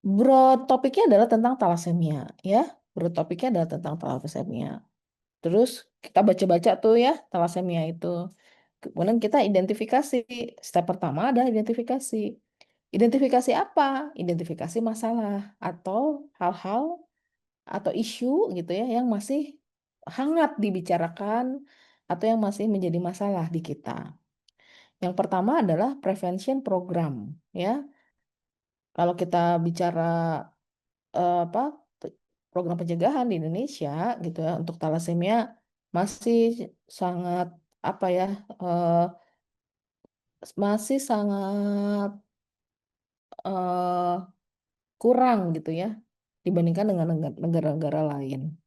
Broad topiknya adalah tentang thalassemia ya. Broad topiknya adalah tentang thalassemia. Terus kita baca-baca tuh ya thalassemia itu. Kemudian kita identifikasi. Step pertama adalah identifikasi. Identifikasi apa? Identifikasi masalah atau hal-hal atau isu gitu ya yang masih hangat dibicarakan atau yang masih menjadi masalah di kita. Yang pertama adalah prevention program ya. Kalau kita bicara apa program pencegahan di Indonesia gitu ya untuk talasemia masih sangat apa ya eh, masih sangat eh, kurang gitu ya dibandingkan dengan negara-negara lain.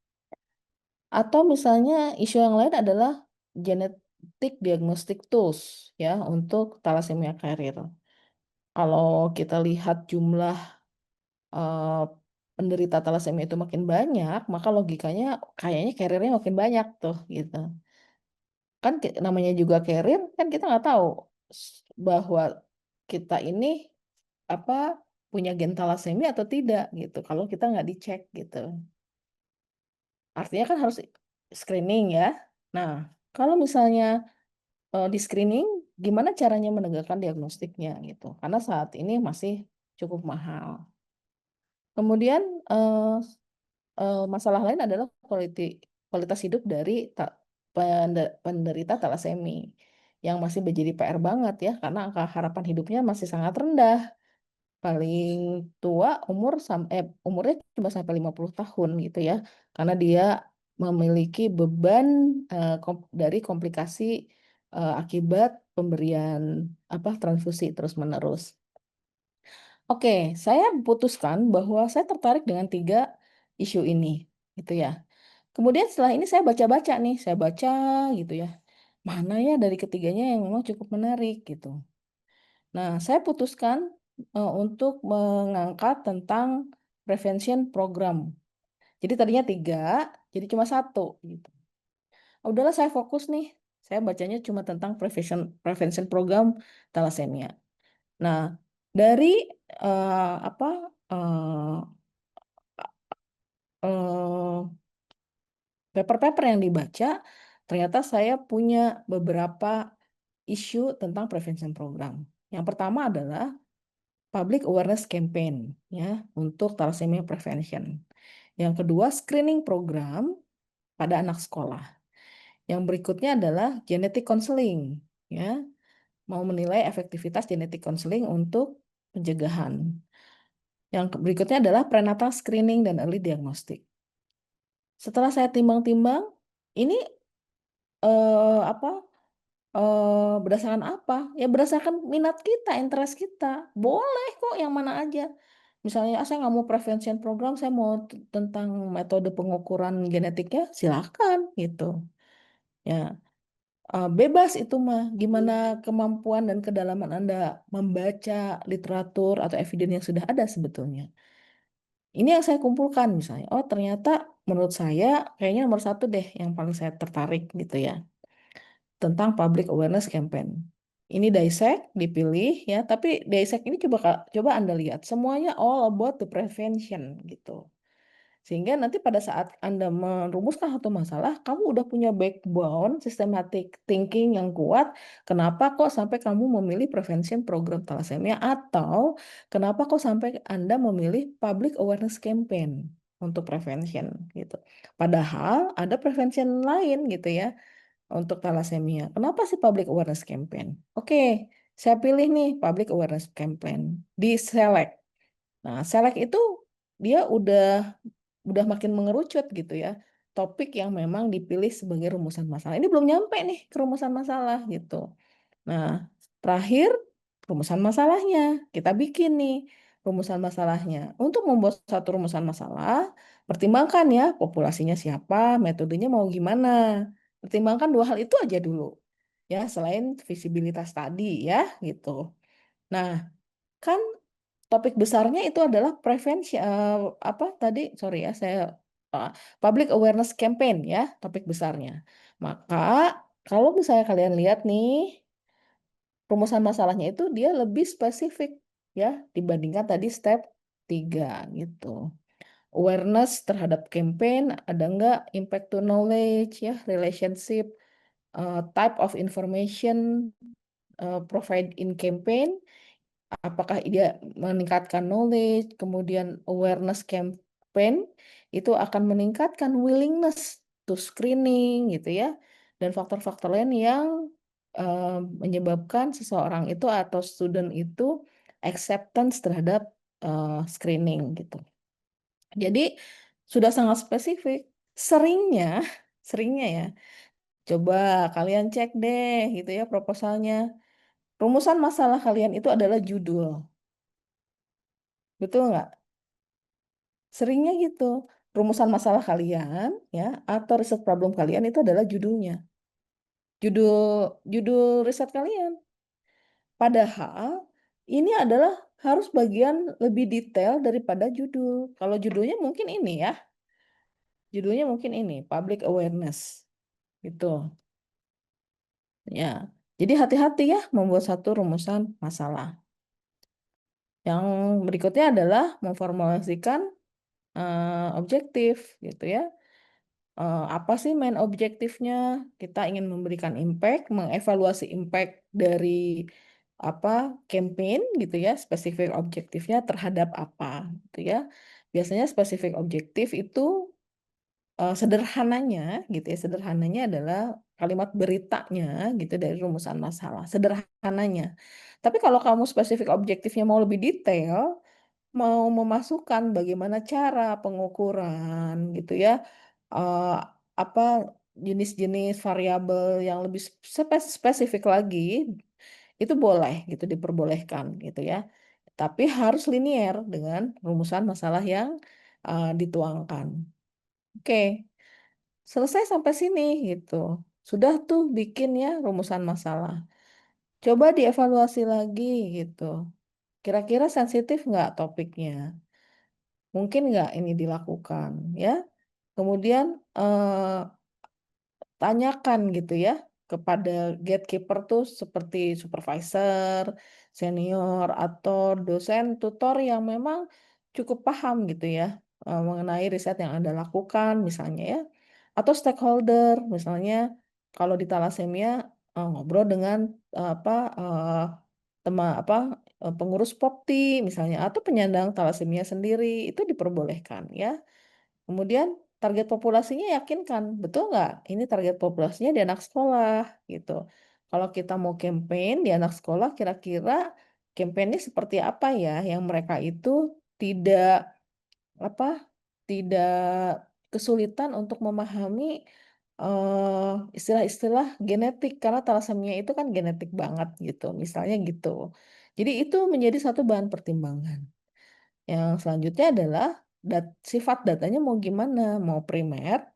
Atau misalnya isu yang lain adalah genetic diagnostic tools ya untuk thalassemia carrier. Kalau kita lihat jumlah eh, penderita thalassemia itu makin banyak, maka logikanya kayaknya carriernya makin banyak tuh gitu. Kan namanya juga carrier, kan kita nggak tahu bahwa kita ini apa punya gen thalassemia atau tidak gitu. Kalau kita nggak dicek gitu. Artinya kan harus screening ya. Nah, kalau misalnya di screening, gimana caranya menegakkan diagnostiknya gitu? Karena saat ini masih cukup mahal. Kemudian masalah lain adalah kualitas hidup dari penderita talasemi yang masih menjadi PR banget ya karena angka harapan hidupnya masih sangat rendah. Paling tua umurnya cuma sampai 50 tahun gitu ya. Karena dia memiliki beban dari komplikasi akibat pemberian transfusi terus-menerus. Oke, saya memutuskan bahwa saya tertarik dengan tiga isu ini, gitu ya. Kemudian setelah ini saya baca-baca nih, saya baca gitu ya. Mana ya dari ketiganya yang memang cukup menarik gitu. Nah, saya putuskan untuk mengangkat tentang prevention program. Jadi tadinya tiga, jadi cuma satu gitu. Udahlah saya fokus nih. Saya bacanya cuma tentang prevention program thalassemia. Nah, dari apa eh, eh, paper-paper yang dibaca, ternyata saya punya beberapa isu tentang prevention program. Yang pertama adalah public awareness campaign ya untuk thalassemia prevention. Yang kedua, screening program pada anak sekolah. Yang berikutnya adalah genetic counseling ya, mau menilai efektivitas genetic counseling untuk pencegahan. Yang berikutnya adalah prenatal screening dan early diagnostic. Setelah saya timbang-timbang, ini apa berdasarkan apa? Ya berdasarkan minat kita, interest kita. Boleh kok yang mana aja. Misalnya, saya nggak mau prevention program, saya mau tentang metode pengukuran genetiknya, silakan gitu. Ya, bebas itu mah. Gimana kemampuan dan kedalaman Anda membaca literatur atau evidence yang sudah ada sebetulnya. Ini yang saya kumpulkan misalnya. Oh ternyata menurut saya kayaknya nomor satu deh yang paling saya tertarik gitu ya tentang public awareness campaign. Ini dissect dipilih ya, tapi dissect ini coba Anda lihat semuanya all about the prevention gitu. Sehingga nanti pada saat Anda merumuskan satu masalah, kamu udah punya backbone systematic thinking yang kuat. Kenapa kok sampai kamu memilih prevention program thalassemia atau kenapa kok sampai Anda memilih public awareness campaign untuk prevention gitu. Padahal ada prevention lain gitu ya untuk thalassemia. Kenapa sih public awareness campaign? Oke, saya pilih nih public awareness campaign di select. Nah, select itu dia udah makin mengerucut gitu ya. Topik yang memang dipilih sebagai rumusan masalah. Ini belum nyampe nih ke rumusan masalah gitu. Nah, terakhir rumusan masalahnya. Kita bikin nih rumusan masalahnya. Untuk membuat satu rumusan masalah, pertimbangkan ya populasinya siapa, metodenya mau gimana. Pertimbangkan dua hal itu aja dulu. Ya, selain visibilitas tadi ya gitu. Nah, kan topik besarnya itu adalah prevention, apa tadi, sorry ya, uh, public awareness campaign ya, topik besarnya. Maka kalau misalnya kalian lihat nih, rumusan masalahnya itu dia lebih spesifik ya dibandingkan tadi step 3 gitu. Awareness terhadap campaign, ada nggak impact to knowledge ya, relationship, type of information provide in campaign, apakah dia meningkatkan knowledge, kemudian awareness campaign itu akan meningkatkan willingness to screening gitu ya, dan faktor-faktor lain yang menyebabkan seseorang itu atau student itu acceptance terhadap screening gitu. Jadi sudah sangat spesifik. Seringnya, seringnya ya, coba kalian cek deh gitu ya proposalnya. Rumusan masalah kalian itu adalah judul. Betul nggak? Seringnya gitu. Rumusan masalah kalian ya atau riset problem kalian itu adalah judulnya. Judul judul riset kalian. Padahal ini adalah harus bagian lebih detail daripada judul. Kalau judulnya mungkin ini ya. Judulnya mungkin ini, public awareness. Gitu. Ya. Jadi hati-hati ya membuat satu rumusan masalah. Yang berikutnya adalah memformulasikan objektif gitu ya. Apa sih main objektifnya? Kita ingin memberikan impact, mengevaluasi impact dari apa campaign gitu ya, spesifik objektifnya terhadap apa gitu ya. Biasanya spesifik objektif itu sederhananya gitu ya, sederhananya adalah kalimat beritanya gitu dari rumusan masalah, sederhananya. Tapi kalau kamu spesifik objektifnya mau lebih detail, mau memasukkan bagaimana cara pengukuran gitu ya, eh, apa jenis-jenis variabel yang lebih spesifik lagi, itu boleh gitu, diperbolehkan gitu ya. Tapi harus linier dengan rumusan masalah yang dituangkan. Oke, selesai sampai sini gitu. Sudah tuh bikin ya rumusan masalah. Coba dievaluasi lagi gitu. Kira-kira sensitif nggak topiknya? Mungkin nggak ini dilakukan ya? Kemudian tanyakan gitu ya kepada gatekeeper tuh seperti supervisor, senior, atau dosen tutor yang memang cukup paham gitu ya mengenai riset yang Anda lakukan misalnya ya. Atau stakeholder misalnya kalau di talasemia ngobrol dengan apa pengurus POPTI misalnya atau penyandang talasemia sendiri itu diperbolehkan ya. Kemudian target populasinya yakinkan, betul nggak? Ini target populasinya di anak sekolah gitu. Kalau kita mau campaign di anak sekolah, kira-kira campaignnya seperti apa ya? Yang mereka itu tidak apa, tidak kesulitan untuk memahami istilah-istilah genetik karena talasemia itu kan genetik banget gitu, misalnya gitu. Jadi itu menjadi satu bahan pertimbangan. Yang selanjutnya adalah sifat datanya mau gimana, mau primer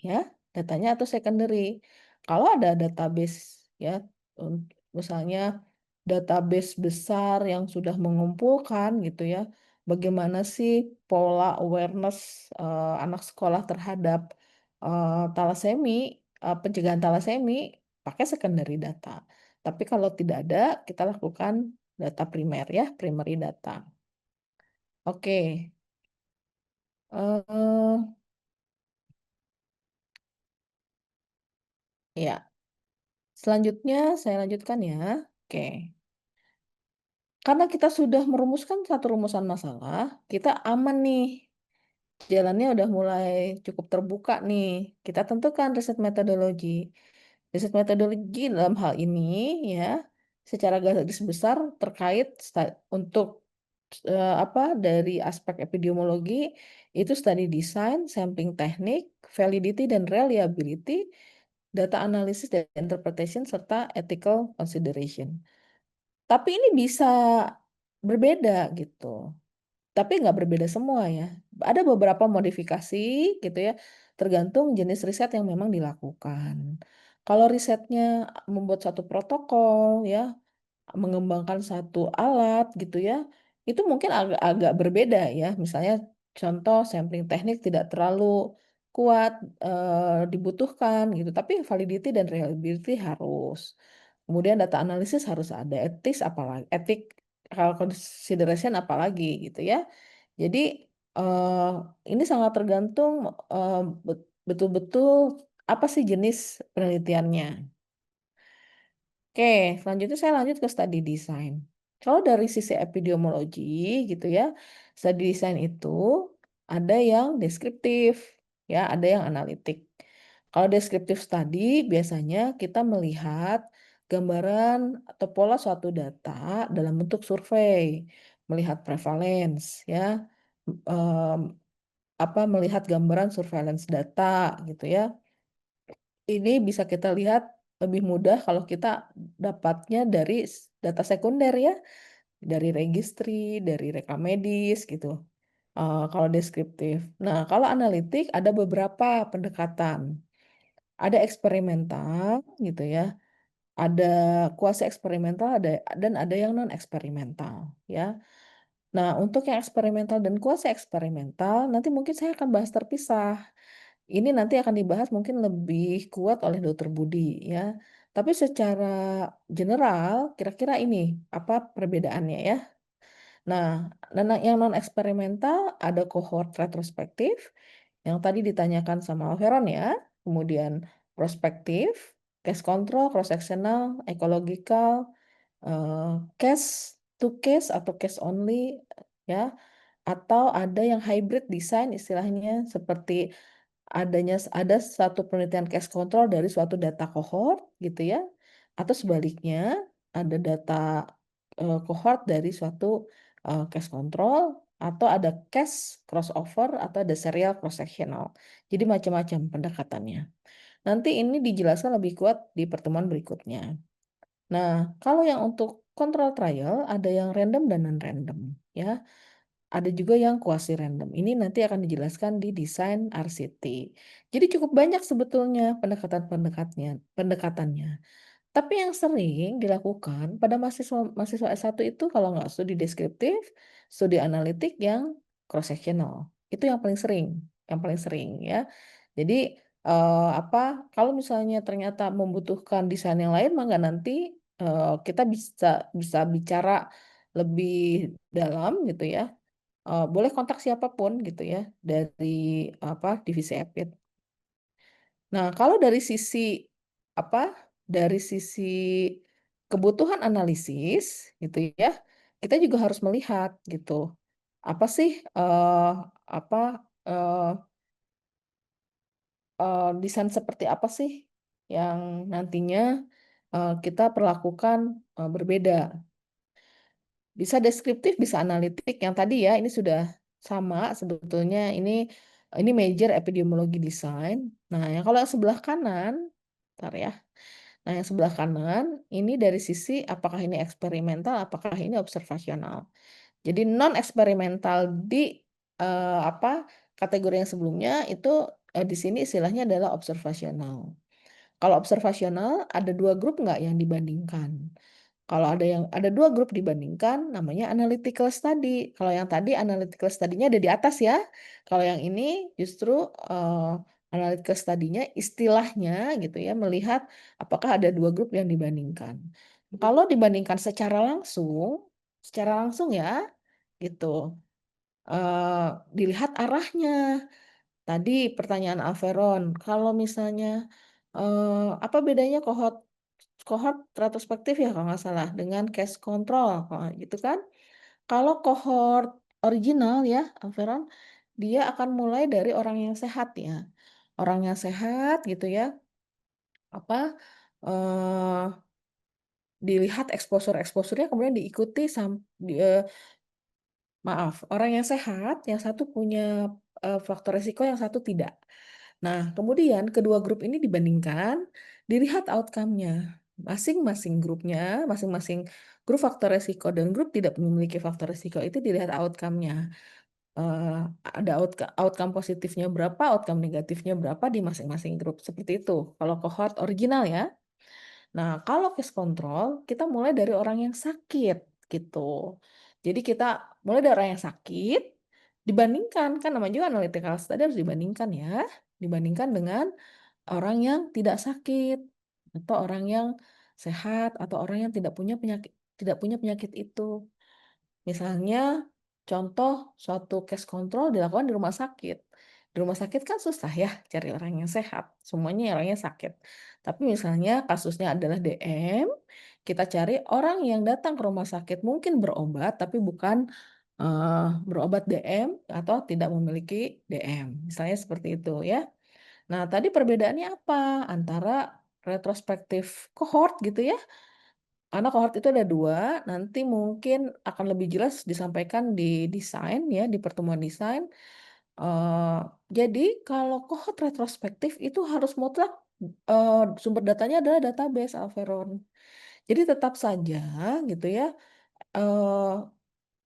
ya datanya atau secondary. Kalau ada database ya, misalnya database besar yang sudah mengumpulkan gitu ya, bagaimana sih pola awareness anak sekolah terhadap talasemi, pencegahan talasemi, pakai secondary data. Tapi kalau tidak ada, kita lakukan data primer ya, primary data. Oke, eh ya, selanjutnya saya lanjutkan ya. Oke, karena kita sudah merumuskan satu rumusan masalah, kita aman nih. Jalannya udah mulai cukup terbuka nih. Kita tentukan riset metodologi. Riset metodologi dalam hal ini ya, secara garis besar terkait untuk apa dari aspek epidemiologi itu study design, sampling teknik, validity dan reliability, data analysis dan interpretation serta ethical consideration. Tapi ini bisa berbeda gitu. Tapi nggak berbeda semua ya. Ada beberapa modifikasi gitu ya, tergantung jenis riset yang memang dilakukan. Kalau risetnya membuat satu protokol ya, mengembangkan satu alat gitu ya, itu mungkin agak berbeda ya. Misalnya contoh sampling teknik tidak terlalu kuat, dibutuhkan gitu, tapi validity dan reliability harus. Kemudian data analisis harus ada, etik consideration apalagi gitu ya. Jadi, ini sangat tergantung, betul-betul apa sih jenis penelitiannya. Oke, selanjutnya saya lanjut ke study design. Kalau dari sisi epidemiologi gitu ya, study design itu ada yang deskriptif, ya, ada yang analitik. Kalau deskriptif study biasanya kita melihat gambaran atau pola suatu data dalam bentuk survei, melihat prevalence, ya, melihat gambaran surveillance data gitu ya. Ini bisa kita lihat lebih mudah kalau kita dapatnya dari data sekunder ya, dari registry, dari rekam medis gitu, kalau deskriptif. Nah, kalau analitik ada beberapa pendekatan. Ada eksperimental gitu ya, ada kuasi eksperimental, dan ada yang non eksperimental ya. Nah, untuk yang eksperimental dan kuasi eksperimental nanti mungkin saya akan bahas terpisah. Ini nanti akan dibahas mungkin lebih kuat oleh Dokter Budi ya. Tapi secara general kira-kira ini apa perbedaannya ya. Nah, yang non eksperimental ada kohort retrospektif yang tadi ditanyakan sama Alveron ya. Kemudian prospektif, case control, cross sectional, ecological, case to case atau case only ya. Atau ada yang hybrid design istilahnya seperti ada satu penelitian case control dari suatu data cohort gitu ya, atau sebaliknya ada data, cohort dari suatu, case control, atau ada case crossover, atau ada serial cross sectional. Jadi macam-macam pendekatannya. Nanti ini dijelaskan lebih kuat di pertemuan berikutnya. Nah, kalau yang untuk control trial ada yang random dan non-random ya. Ada juga yang quasi random. Ini nanti akan dijelaskan di desain RCT. Jadi cukup banyak sebetulnya pendekatannya. Tapi yang sering dilakukan pada mahasiswa S1 itu kalau nggak studi deskriptif, studi analitik yang cross sectional. Itu yang paling sering ya. Jadi kalau misalnya ternyata membutuhkan desain yang lain, maka nanti kita bisa bisa bicara lebih dalam gitu ya. Boleh kontak siapapun gitu ya dari divisi EPID. Nah, kalau dari sisi apa, dari sisi kebutuhan analisis gitu ya, kita juga harus melihat gitu, apa sih, eee desain seperti apa sih yang nantinya, kita perlakukan, berbeda. Bisa deskriptif, bisa analitik, yang tadi ya ini sudah sama sebetulnya ini major epidemiologi design. Nah, yang kalau yang sebelah kanan, bentar ya. Nah, yang sebelah kanan ini dari sisi apakah ini eksperimental, apakah ini observasional. Jadi non eksperimental di kategori yang sebelumnya itu di sini istilahnya adalah observasional. Kalau observasional ada dua grup nggak yang dibandingkan? Kalau ada dua grup dibandingkan namanya analytical study. Kalau yang tadi analytical study-nya ada di atas ya. Kalau yang ini justru analytical study-nya istilahnya gitu ya melihat apakah ada dua grup yang dibandingkan. Kalau dibandingkan secara langsung ya gitu. Dilihat arahnya. Tadi pertanyaan Alveron, kalau misalnya apa bedanya cohort cohort retrospektif ya kalau nggak salah dengan case control, gitu kan. Kalau cohort original ya, Alveron, dia akan mulai dari orang yang sehat ya. Orang yang sehat gitu ya, apa, eee, dilihat exposure-nya kemudian diikuti maaf, orang yang sehat, yang satu punya, faktor resiko, yang satu tidak. Nah, kemudian kedua grup ini dibandingkan, dilihat outcome-nya. Masing-masing grup faktor resiko dan grup tidak memiliki faktor resiko itu dilihat outcome-nya. Ada outcome positifnya berapa, outcome negatifnya berapa di masing-masing grup, seperti itu kalau cohort original ya. Nah, kalau case control, kita mulai dari orang yang sakit, gitu. Jadi kita mulai dari orang yang sakit, dibandingkan, kan namanya juga analytical study harus dibandingkan ya, dibandingkan dengan orang yang tidak sakit, atau orang yang sehat, atau orang yang tidak punya penyakit itu. Misalnya, contoh suatu case control dilakukan di rumah sakit. Di rumah sakit kan susah ya cari orang yang sehat, semuanya orangnya sakit. Tapi misalnya kasusnya adalah DM, kita cari orang yang datang ke rumah sakit mungkin berobat, tapi bukan berobat DM atau tidak memiliki DM. Misalnya seperti itu ya. Nah, tadi perbedaannya apa antara retrospektif cohort gitu ya, karena cohort itu ada 2, nanti mungkin akan lebih jelas disampaikan di desain ya, di pertemuan desain. Eee, jadi kalau cohort retrospektif itu harus mutlak, sumber datanya adalah database Alveron. Jadi tetap saja gitu ya, eee,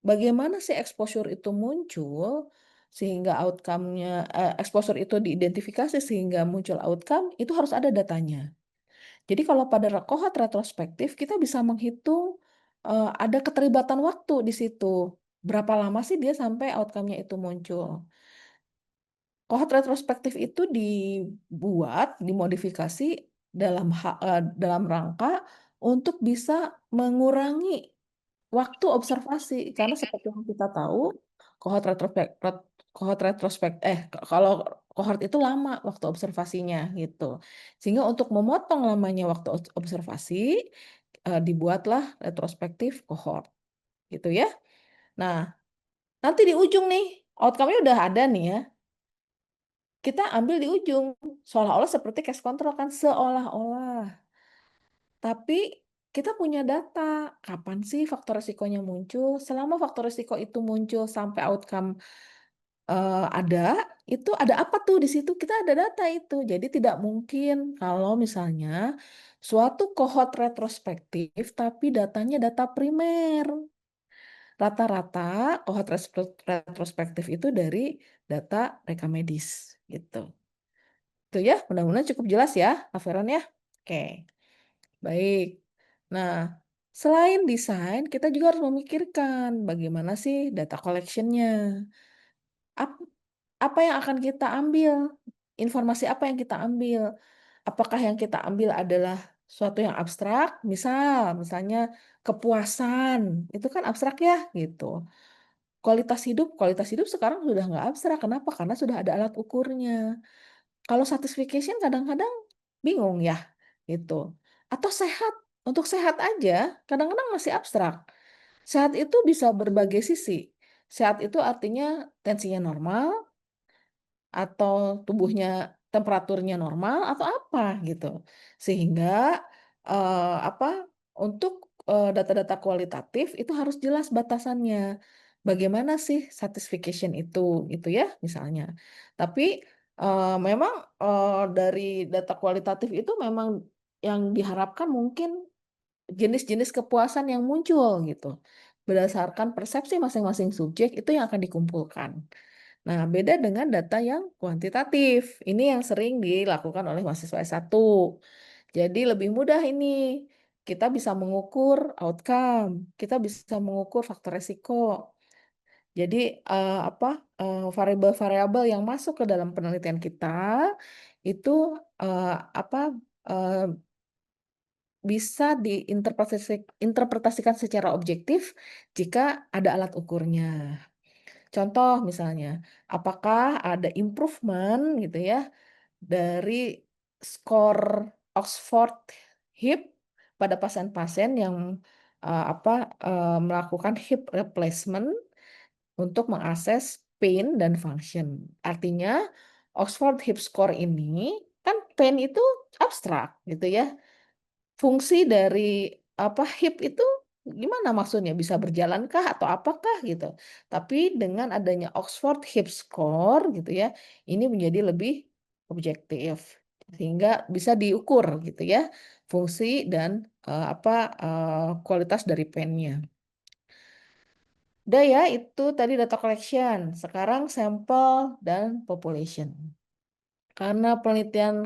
bagaimana sih exposure itu muncul, sehingga outcome-nya exposure itu diidentifikasi sehingga muncul outcome, itu harus ada datanya. Jadi kalau pada cohort retrospektif kita bisa menghitung, ada keterlibatan waktu di situ. Berapa lama sih dia sampai outcome-nya itu muncul. Cohort retrospektif itu dibuat, dimodifikasi dalam rangka untuk bisa mengurangi waktu observasi. Karena seperti yang kita tahu, cohort retrospek ret cohort retrospek kalau cohort itu lama waktu observasinya, gitu. Sehingga untuk memotong lamanya waktu observasi, dibuatlah retrospektif cohort, gitu ya. Nah, nanti di ujung nih, outcome-nya udah ada nih ya, kita ambil di ujung, seolah-olah seperti case control kan, seolah-olah. Tapi kita punya data, kapan sih faktor resikonya muncul, selama faktor resiko itu muncul sampai outcome, itu ada apa tuh di situ, kita ada data itu. Jadi tidak mungkin kalau misalnya suatu cohort retrospektif, tapi datanya data primer. Rata-rata cohort retrospektif itu dari data rekam medis, gitu. Itu ya, mudah-mudahan cukup jelas ya, Alveron ya? Oke, baik. Nah, selain desain, kita juga harus memikirkan bagaimana sih data collection-nya. Ap apa yang akan kita ambil? Informasi apa yang kita ambil? Apakah yang kita ambil adalah suatu yang abstrak? Misalnya kepuasan, itu kan abstrak ya, gitu. Kualitas hidup sekarang sudah nggak abstrak, kenapa? Karena sudah ada alat ukurnya. Kalau satisfaction kadang-kadang bingung ya, gitu. Atau sehat, untuk sehat aja kadang-kadang masih abstrak. Sehat itu bisa berbagai sisi. Sehat itu artinya tensinya normal, atau tubuhnya temperaturnya normal, atau apa gitu. Sehingga, untuk, data-data kualitatif itu harus jelas batasannya. Bagaimana sih satisfaction itu, gitu ya, misalnya. Tapi, memang, dari data kualitatif itu memang yang diharapkan mungkin jenis-jenis kepuasan yang muncul gitu. Berdasarkan persepsi masing-masing subjek itu yang akan dikumpulkan. Nah, beda dengan data yang kuantitatif. Ini yang sering dilakukan oleh mahasiswa S1. Jadi lebih mudah ini. Kita bisa mengukur outcome, kita bisa mengukur faktor resiko. Jadi, variabel-variabel yang masuk ke dalam penelitian kita itu, eee, bisa interpretasikan secara objektif jika ada alat ukurnya. Contoh misalnya, apakah ada improvement gitu ya dari skor Oxford HIP pada pasien-pasien yang, melakukan hip replacement untuk mengakses pain dan function. Artinya Oxford HIP score ini kan pain itu abstrak gitu ya. Fungsi dari, hip itu gimana maksudnya? Bisa berjalankah atau apakah gitu. Tapi dengan adanya Oxford Hip Score gitu ya, ini menjadi lebih objektif. Sehingga bisa diukur gitu ya, fungsi dan, kualitas dari pennya. Udah ya, itu tadi data collection. Sekarang sampel dan population. Karena penelitian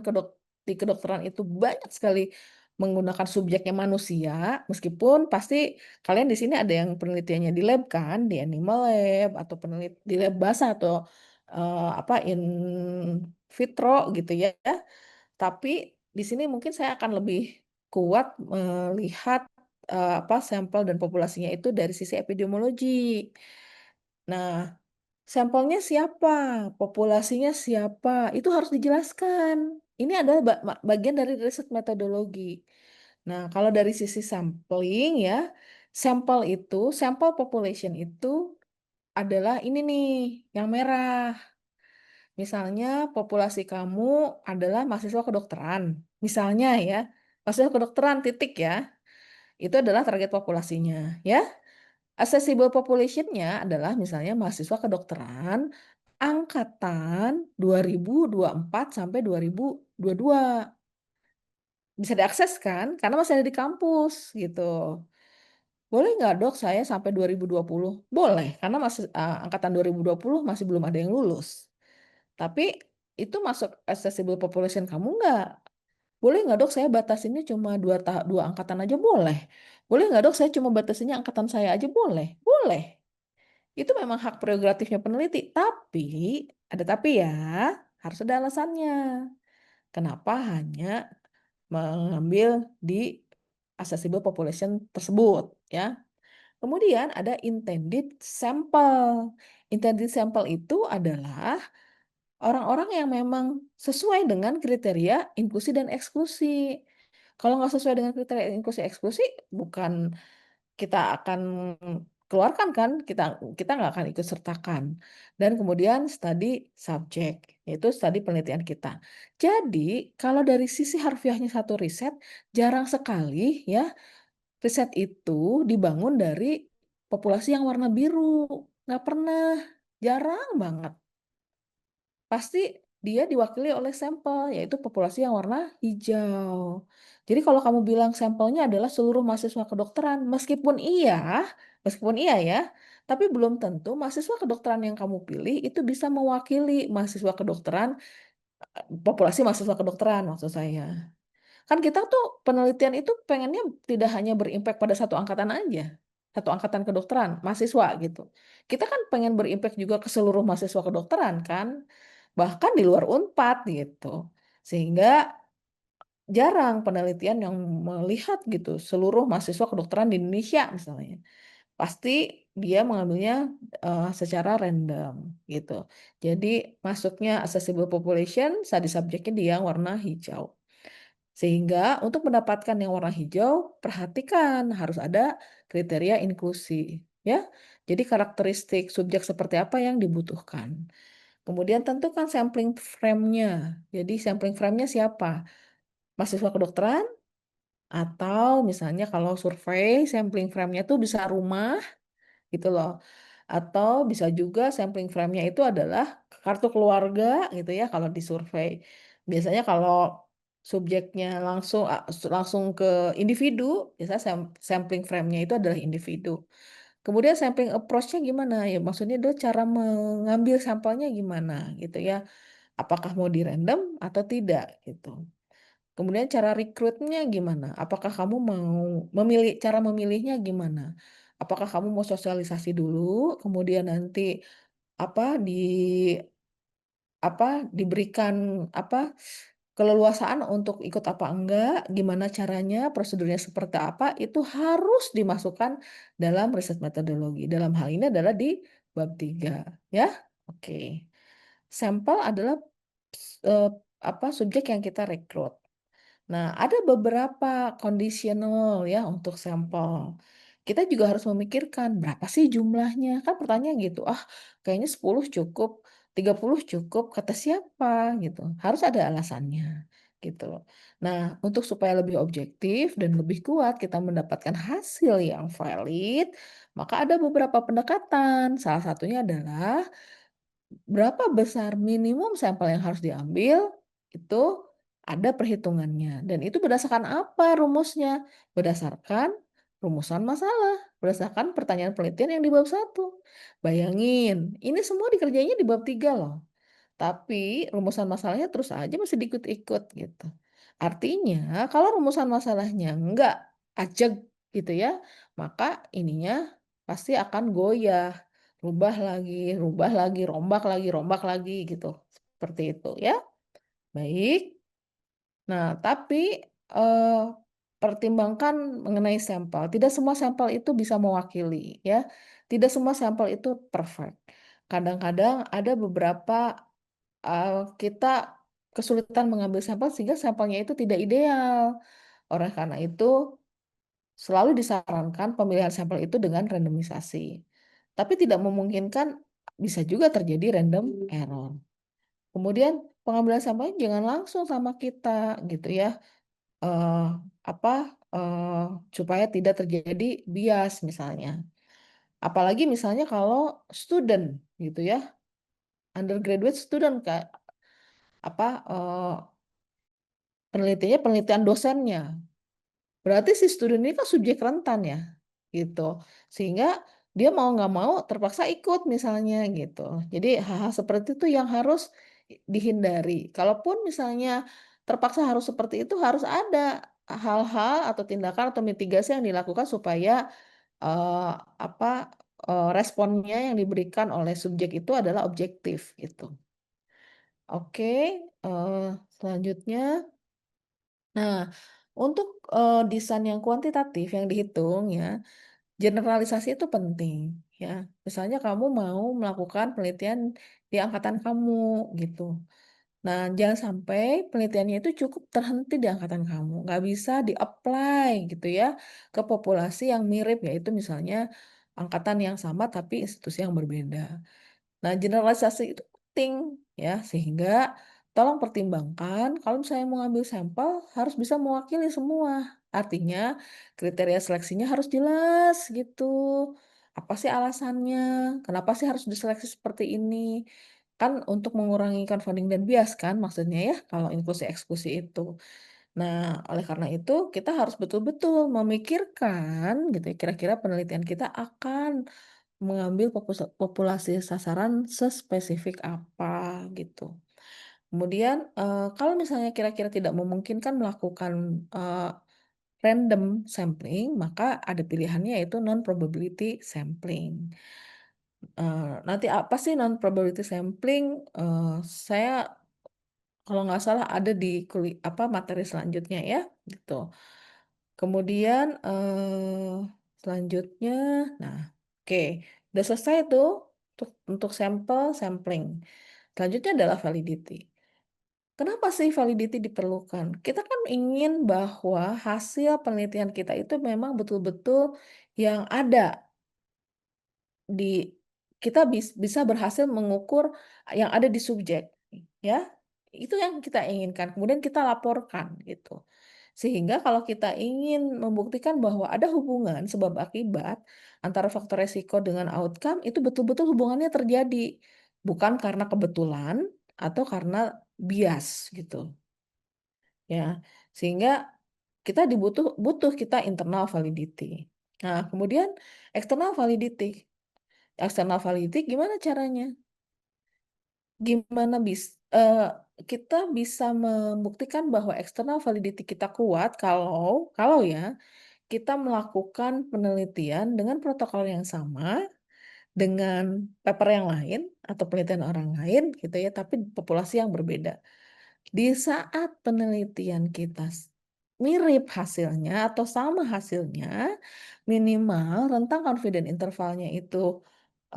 di kedokteran itu banyak sekali menggunakan subjeknya manusia, meskipun pasti kalian di sini ada yang penelitiannya di lab kan, di animal lab atau di lab basah atau apa in vitro gitu ya. Tapi di sini mungkin saya akan lebih kuat melihat apa sampel dan populasinya itu dari sisi epidemiologi. Nah, sampelnya siapa, populasinya siapa, itu harus dijelaskan. Ini adalah bagian dari riset metodologi. Nah, kalau dari sisi sampling ya, sampel population itu adalah ini nih, yang merah. Misalnya populasi kamu adalah mahasiswa kedokteran. Misalnya ya, mahasiswa kedokteran titik ya. Itu adalah target populasinya ya. Accessible population-nya adalah misalnya mahasiswa kedokteran angkatan 2024 sampai 2022. Bisa diakses kan? Karena masih ada di kampus gitu. Boleh nggak dok saya sampai 2020? Boleh, karena masih angkatan 2020 masih belum ada yang lulus. Tapi itu masuk accessible population kamu nggak? Boleh nggak dok saya batasinnya cuma dua angkatan aja boleh? Boleh nggak dok saya cuma batasinnya angkatan saya aja boleh? Boleh. Itu memang hak prerogatifnya peneliti. Tapi, ada tapi ya, harus ada alasannya. Kenapa hanya mengambil di accessible population tersebut ya. Kemudian ada intended sample. Intended sample itu adalah orang-orang yang memang sesuai dengan kriteria inklusi dan eksklusi. Kalau nggak sesuai dengan kriteria inklusi eksklusi, bukan kita akan keluarkan kan, kita nggak akan ikut sertakan. Dan kemudian study subject, yaitu studi penelitian kita. Jadi, kalau dari sisi harfiahnya satu riset, jarang sekali ya riset itu dibangun dari populasi yang warna biru. Nggak pernah, jarang banget. Pasti dia diwakili oleh sampel, yaitu populasi yang warna hijau. Jadi kalau kamu bilang sampelnya adalah seluruh mahasiswa kedokteran, meskipun iya ya, tapi belum tentu mahasiswa kedokteran yang kamu pilih itu bisa mewakili mahasiswa kedokteran, populasi mahasiswa kedokteran maksud saya. Kan kita tuh penelitian itu pengennya tidak hanya berimpact pada satu angkatan aja, satu angkatan kedokteran, mahasiswa gitu. Kita kan pengen berimpact juga ke seluruh mahasiswa kedokteran kan, bahkan di luar Unpad gitu. Sehingga jarang penelitian yang melihat gitu seluruh mahasiswa kedokteran di Indonesia misalnya. Pasti dia mengambilnya secara random gitu. Jadi masuknya accessible population, study subjeknya dia yang warna hijau. Sehingga untuk mendapatkan yang warna hijau, perhatikan harus ada kriteria inklusi, ya. Jadi karakteristik subjek seperti apa yang dibutuhkan. Kemudian tentukan sampling frame-nya. Jadi sampling frame-nya siapa? Mahasiswa kedokteran atau misalnya kalau survei sampling frame-nya tuh bisa rumah gitu loh. Atau bisa juga sampling frame-nya itu adalah kartu keluarga gitu ya kalau di survei. Biasanya kalau subjeknya langsung ke individu, biasanya sampling frame-nya itu adalah individu. Kemudian sampling approach-nya gimana? Ya maksudnya dia cara mengambil sampelnya gimana gitu ya. Apakah mau di random atau tidak gitu. Kemudian cara rekrutnya gimana? Apakah kamu mau cara memilihnya gimana? Apakah kamu mau sosialisasi dulu, kemudian nanti apa di apa diberikan apa keleluasaan untuk ikut apa enggak, gimana caranya, prosedurnya seperti apa, itu harus dimasukkan dalam riset metodologi. Dalam hal ini adalah di bab 3 ya. Oke. Sampel adalah eh, subjek yang kita rekrut. Nah, ada beberapa conditional ya untuk sampel. Kita juga harus memikirkan berapa sih jumlahnya. Kan pertanyaan gitu, kayaknya 10 cukup, 30 cukup, kata siapa gitu. Harus ada alasannya gitu loh. Nah, untuk supaya lebih objektif dan lebih kuat kita mendapatkan hasil yang valid, maka ada beberapa pendekatan. Salah satunya adalah berapa besar minimum sampel yang harus diambil itu ada perhitungannya. Dan itu berdasarkan apa rumusnya? Berdasarkan rumusan masalah, berdasarkan pertanyaan penelitian yang di bab 1. Bayangin, ini semua dikerjainnya di bab 3 loh. Tapi rumusan masalahnya terus aja masih diikut-ikut gitu. Artinya, kalau rumusan masalahnya nggak ajeg gitu ya, maka ininya pasti akan goyah, rubah lagi, rombak lagi gitu. Seperti itu ya. Baik. Nah, tapi pertimbangkan mengenai sampel. Tidak semua sampel itu bisa mewakili ya. Tidak semua sampel itu perfect. Kadang-kadang ada beberapa kita kesulitan mengambil sampel sehingga sampelnya itu tidak ideal. Oleh karena itu, selalu disarankan pemilihan sampel itu dengan randomisasi. Tapi tidak memungkinkan bisa juga terjadi random error. Kemudian pengambilan sampelnya jangan langsung sama kita gitu ya. eh, Supaya tidak terjadi bias misalnya. Apalagi misalnya kalau student gitu ya, undergraduate student kayak penelitiannya penelitian dosennya. Berarti si student ini kan subjek rentan ya, gitu. Sehingga dia mau nggak mau terpaksa ikut misalnya gitu. Jadi hal-hal seperti itu yang harus dihindari. Kalaupun misalnya terpaksa harus seperti itu, harus ada hal-hal atau tindakan atau mitigasi yang dilakukan supaya eh, responnya yang diberikan oleh subjek itu adalah objektif gitu. Oke, selanjutnya. Nah, untuk desain yang kuantitatif yang dihitung ya, generalisasi itu penting ya. Misalnya kamu mau melakukan penelitian di angkatan kamu gitu. Nah, jangan sampai penelitiannya itu cukup terhenti di angkatan kamu, nggak bisa di-apply gitu ya ke populasi yang mirip, yaitu misalnya angkatan yang sama tapi institusi yang berbeda. Nah, generalisasi itu penting ya, sehingga tolong pertimbangkan kalau misalnya mau ambil sampel harus bisa mewakili semua. Artinya kriteria seleksinya harus jelas gitu. Apa sih alasannya? Kenapa sih harus diseleksi seperti ini? Kan untuk mengurangi confounding dan bias kan maksudnya ya kalau inklusi eksklusi itu. Nah, oleh karena itu kita harus betul-betul memikirkan gitu ya, kira-kira penelitian kita akan mengambil populasi sasaran sespesifik apa gitu. Kemudian kalau misalnya kira-kira tidak memungkinkan melakukan eh, random sampling, maka ada pilihannya yaitu non-probability sampling. Nanti apa sih non-probability sampling? Saya kalau nggak salah ada di materi selanjutnya ya, gitu. Kemudian selanjutnya, nah, oke, udah selesai tuh untuk sampel sampling. Selanjutnya adalah validity. Kenapa sih validity diperlukan? Kita kan ingin bahwa hasil penelitian kita itu memang betul-betul yang ada di kita bisa berhasil mengukur yang ada di subjek, ya. Itu yang kita inginkan. Kemudian kita laporkan gitu. Sehingga kalau kita ingin membuktikan bahwa ada hubungan sebab akibat antara faktor resiko dengan outcome itu betul-betul hubungannya terjadi, bukan karena kebetulan atau karena bias gitu. Ya, sehingga kita butuh kita internal validity. Nah, kemudian external validity. External validity gimana caranya? Gimana kita bisa membuktikan bahwa external validity kita kuat kalau kalau ya kita melakukan penelitian dengan protokol yang sama dengan paper yang lain atau penelitian orang lain gitu ya, tapi populasi yang berbeda. Di saat penelitian kita mirip hasilnya atau sama hasilnya, minimal rentang confidence intervalnya itu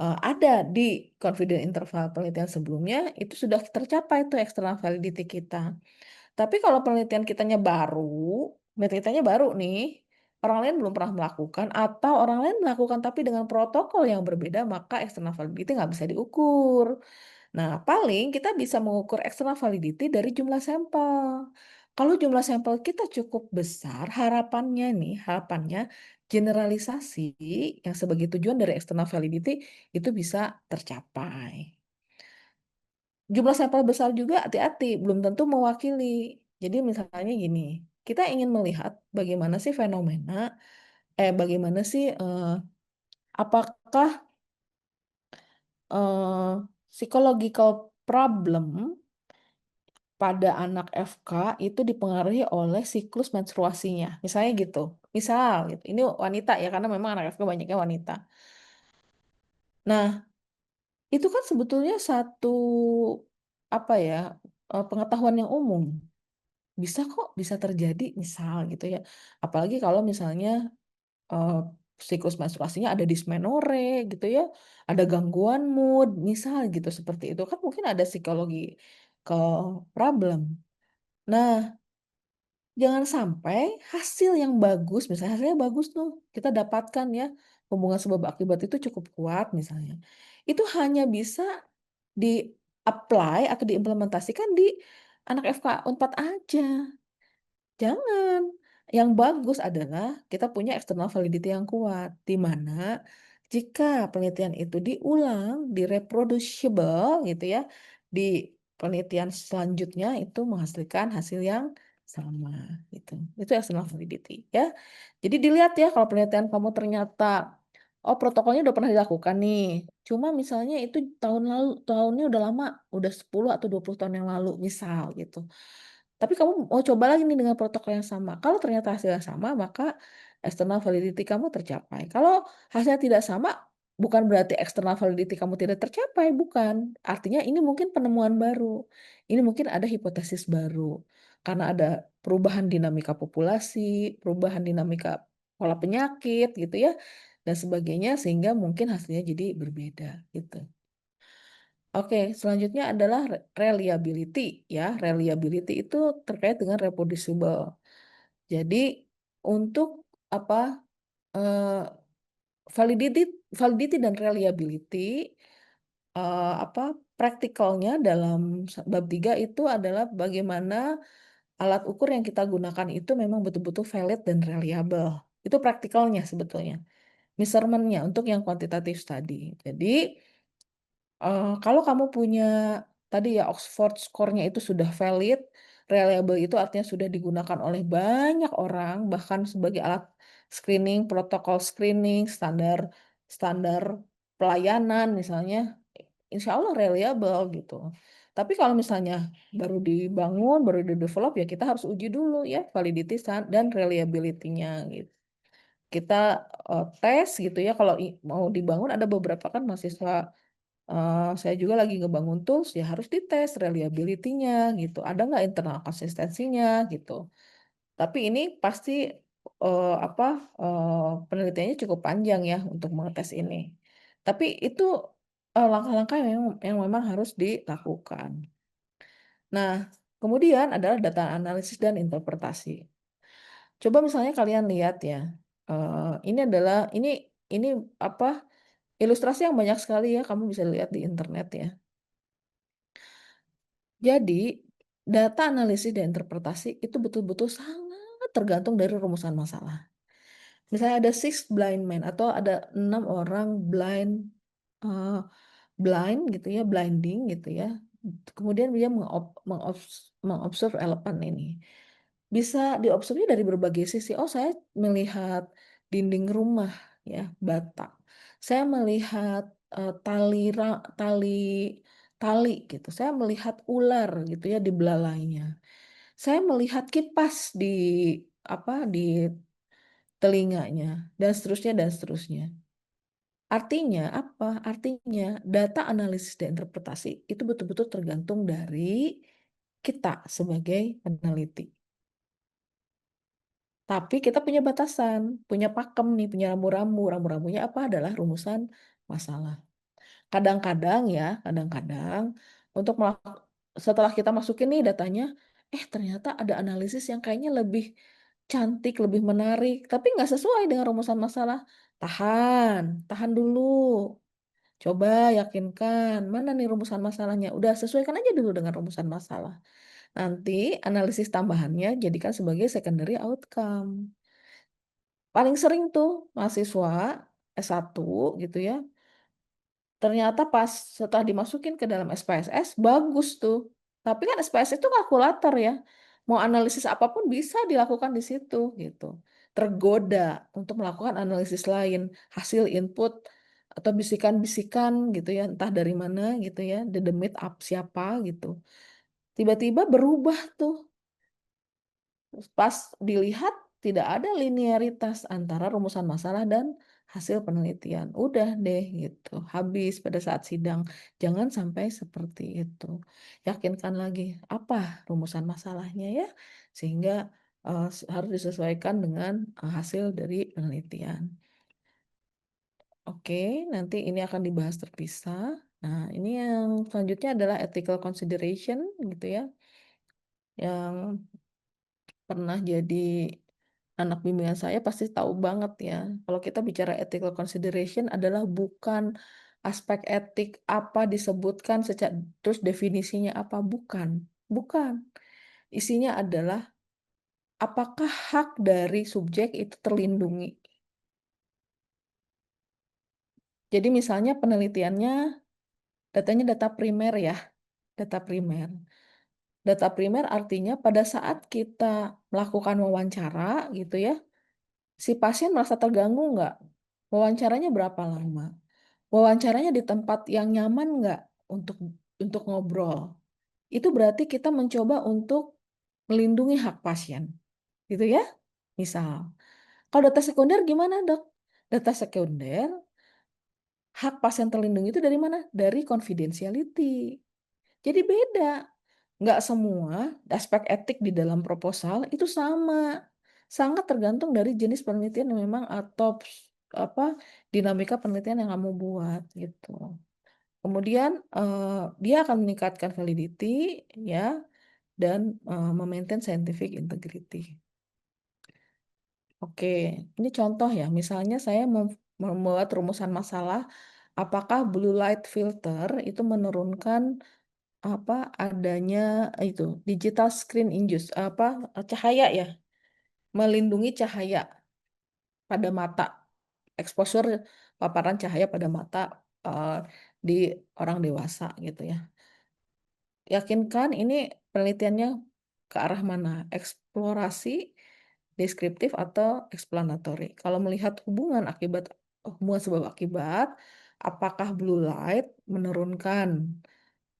ada di confidence interval penelitian sebelumnya, itu sudah tercapai tuh external validity kita. Tapi kalau penelitiannya baru nih, orang lain belum pernah melakukan atau orang lain melakukan tapi dengan protokol yang berbeda, maka external validity nggak bisa diukur. Nah, paling kita bisa mengukur external validity dari jumlah sampel. Kalau jumlah sampel kita cukup besar, harapannya generalisasi yang sebagai tujuan dari external validity itu bisa tercapai. Jumlah sampel besar juga hati-hati, belum tentu mewakili. Jadi misalnya gini, kita ingin melihat bagaimana sih apakah psychological problem pada anak FK itu dipengaruhi oleh siklus menstruasinya. Misalnya gitu. Misal gitu. Ini wanita ya karena memang anak FK banyaknya wanita. Nah, itu kan sebetulnya satu apa ya, pengetahuan yang umum. Bisa kok, bisa terjadi misal gitu ya. Apalagi kalau misalnya eh, siklus menstruasinya ada dysmenore gitu ya, ada gangguan mood, misal gitu seperti itu kan mungkin ada psikologi ke problem. Nah, jangan sampai hasil yang bagus, misalnya hasilnya bagus tuh, kita dapatkan ya, hubungan sebab akibat itu cukup kuat misalnya. Itu hanya bisa di-apply atau diimplementasikan di anak FK4 aja. Jangan. Yang bagus adalah kita punya external validity yang kuat, di mana jika penelitian itu diulang, di-reproducible gitu ya, di penelitian selanjutnya itu menghasilkan hasil yang sama gitu. Itu external validity ya. Jadi dilihat ya kalau penelitian kamu ternyata oh protokolnya udah pernah dilakukan nih. Cuma misalnya itu tahun lalu, tahunnya udah lama, udah 10 atau 20 tahun yang lalu misal gitu. Tapi kamu mau coba lagi nih dengan protokol yang sama. Kalau ternyata hasilnya sama, maka external validity kamu tercapai. Kalau hasilnya tidak sama, bukan berarti external validity kamu tidak tercapai, bukan. Artinya ini mungkin penemuan baru. Ini mungkin ada hipotesis baru. Karena ada perubahan dinamika populasi, perubahan dinamika pola penyakit gitu ya, dan sebagainya sehingga mungkin hasilnya jadi berbeda gitu. Oke, selanjutnya adalah reliability ya. Reliability itu terkait dengan reproducible. Jadi untuk apa eh, validity validity dan reliability apa praktikalnya dalam bab 3 itu adalah bagaimana alat ukur yang kita gunakan itu memang betul-betul valid dan reliable. Itu praktikalnya sebetulnya. Measurementnya untuk yang kuantitatif tadi. Jadi kalau kamu punya tadi ya Oxford score-nya itu sudah valid, reliable itu artinya sudah digunakan oleh banyak orang, bahkan sebagai alat screening, protokol screening, standar standar pelayanan misalnya, insya Allah reliable gitu. Tapi kalau misalnya baru dibangun, baru di-develop ya kita harus uji dulu ya validity dan reliability-nya gitu. Kita tes gitu ya kalau mau dibangun ada beberapa kan mahasiswa saya juga lagi ngebangun tools ya harus dites reliability-nya gitu. Ada nggak internal konsistensinya gitu. Tapi ini pasti apa penelitiannya cukup panjang ya untuk mengetes ini. Tapi itu langkah-langkah yang memang harus dilakukan. Nah, kemudian adalah data analisis dan interpretasi. Coba misalnya kalian lihat ya, ini apa ilustrasi yang banyak sekali ya kamu bisa lihat di internet ya. Jadi, data analisis dan interpretasi itu betul-betul sangat tergantung dari rumusan masalah. Misalnya ada six blind men atau ada 6 orang uh, blind gitu ya, blinding gitu ya. Kemudian dia mengobserv elephant ini. Bisa diobservasi dari berbagai sisi. Oh, saya melihat dinding rumah ya, bata. Saya melihat tali tali tali gitu. Saya melihat ular gitu ya di belalainya. Saya melihat kipas di apa di telinganya dan seterusnya dan seterusnya. Artinya apa? Artinya data analisis dan interpretasi itu betul-betul tergantung dari kita sebagai peneliti. Tapi kita punya batasan, punya pakem nih, punya rambu-rambu. Rambu-rambunya apa adalah rumusan masalah. Kadang-kadang ya, kadang-kadang untuk setelah kita masukin nih datanya, ternyata ada analisis yang kayaknya lebih cantik, lebih menarik, tapi nggak sesuai dengan rumusan masalah. Tahan, tahan dulu. Coba yakinkan, mana nih rumusan masalahnya. Udah sesuaikan aja dulu dengan rumusan masalah. Nanti analisis tambahannya jadikan sebagai secondary outcome. Paling sering tuh mahasiswa S1 gitu ya, ternyata pas setelah dimasukin ke dalam SPSS, bagus tuh. Tapi kan SPSS itu kalkulator ya. Mau analisis apapun bisa dilakukan di situ gitu. Tergoda untuk melakukan analisis lain, hasil input atau bisikan-bisikan gitu ya, entah dari mana gitu ya, dedemit up siapa gitu. tiba-tiba berubah tuh. Pas dilihat tidak ada linearitas antara rumusan masalah dan hasil penelitian. Udah deh gitu, habis pada saat sidang. Jangan sampai seperti itu. Yakinkan lagi apa rumusan masalahnya ya, sehingga harus disesuaikan dengan hasil dari penelitian. Oke, nanti ini akan dibahas terpisah. Nah, ini yang selanjutnya adalah ethical consideration gitu ya, yang pernah jadi anak bimbingan saya pasti tahu banget ya. Kalau kita bicara ethical consideration adalah bukan aspek etik apa disebutkan secara terus definisinya apa, bukan. Bukan. Isinya adalah apakah hak dari subjek itu terlindungi. Jadi misalnya penelitiannya datanya data primer ya, data primer. Data primer artinya pada saat kita melakukan wawancara gitu ya, si pasien merasa terganggu nggak? Wawancaranya berapa lama? Wawancaranya di tempat yang nyaman nggak untuk ngobrol? Itu berarti kita mencoba untuk melindungi hak pasien, gitu ya? Misal, kalau data sekunder gimana dok? Data sekunder, hak pasien terlindungi itu dari mana? Dari confidentiality. Jadi beda. Nggak semua aspek etik di dalam proposal itu sama. Sangat tergantung dari jenis penelitian yang memang atau apa dinamika penelitian yang kamu buat gitu. Kemudian dia akan meningkatkan validity ya dan memaintain scientific integrity. Oke, ini contoh ya. Misalnya saya membuat rumusan masalah apakah blue light filter itu menurunkan apa adanya itu digital screen induce apa cahaya ya, melindungi cahaya pada mata, exposure paparan cahaya pada mata eh, di orang dewasa gitu ya. Yakinkan ini penelitiannya ke arah mana? Eksplorasi, deskriptif atau explanatory. Kalau melihat hubungan sebab akibat, apakah blue light menurunkan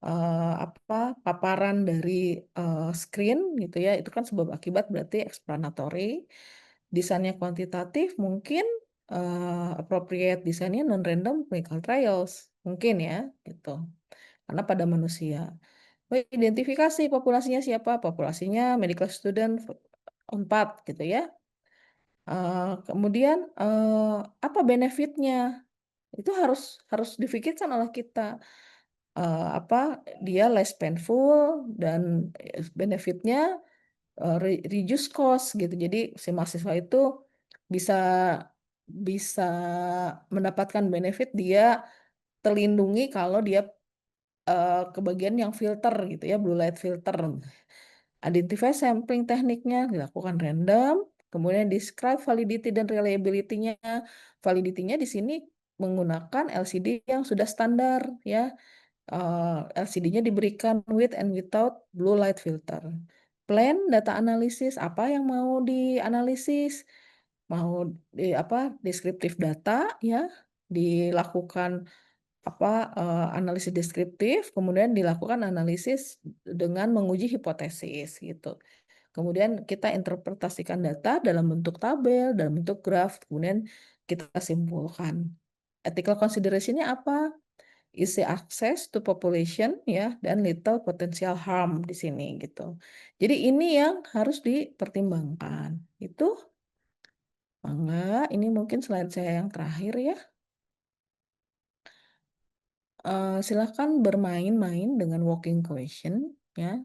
apa paparan dari screen gitu ya, itu kan sebab akibat berarti explanatory. Desainnya kuantitatif mungkin appropriate desainnya non random clinical trials mungkin ya gitu karena pada manusia. Identifikasi populasinya siapa? Populasinya medical student 4 gitu ya. Kemudian apa benefitnya? Itu harus harus difikirkan oleh kita. Apa dia less painful dan benefitnya reduce cost gitu. Jadi si mahasiswa itu bisa bisa mendapatkan benefit dia terlindungi kalau dia ke bagian yang filter gitu ya, blue light filter. Identify sampling tekniknya dilakukan random, kemudian describe validity dan reliability-nya. Validity-nya di sini menggunakan LCD yang sudah standar ya. LCD-nya diberikan with and without blue light filter. Plan data analisis apa yang mau dianalisis? Mau apa deskriptif data ya, dilakukan apa analisis deskriptif, kemudian dilakukan analisis dengan menguji hipotesis gitu. Kemudian kita interpretasikan data dalam bentuk tabel, dalam bentuk graf, kemudian kita simpulkan. Ethical consideration-nya apa? Easy access to population ya dan little potential harm di sini gitu. Jadi ini yang harus dipertimbangkan. Itu enggak, ini mungkin slide saya yang terakhir ya. Silahkan bermain-main dengan walking question ya.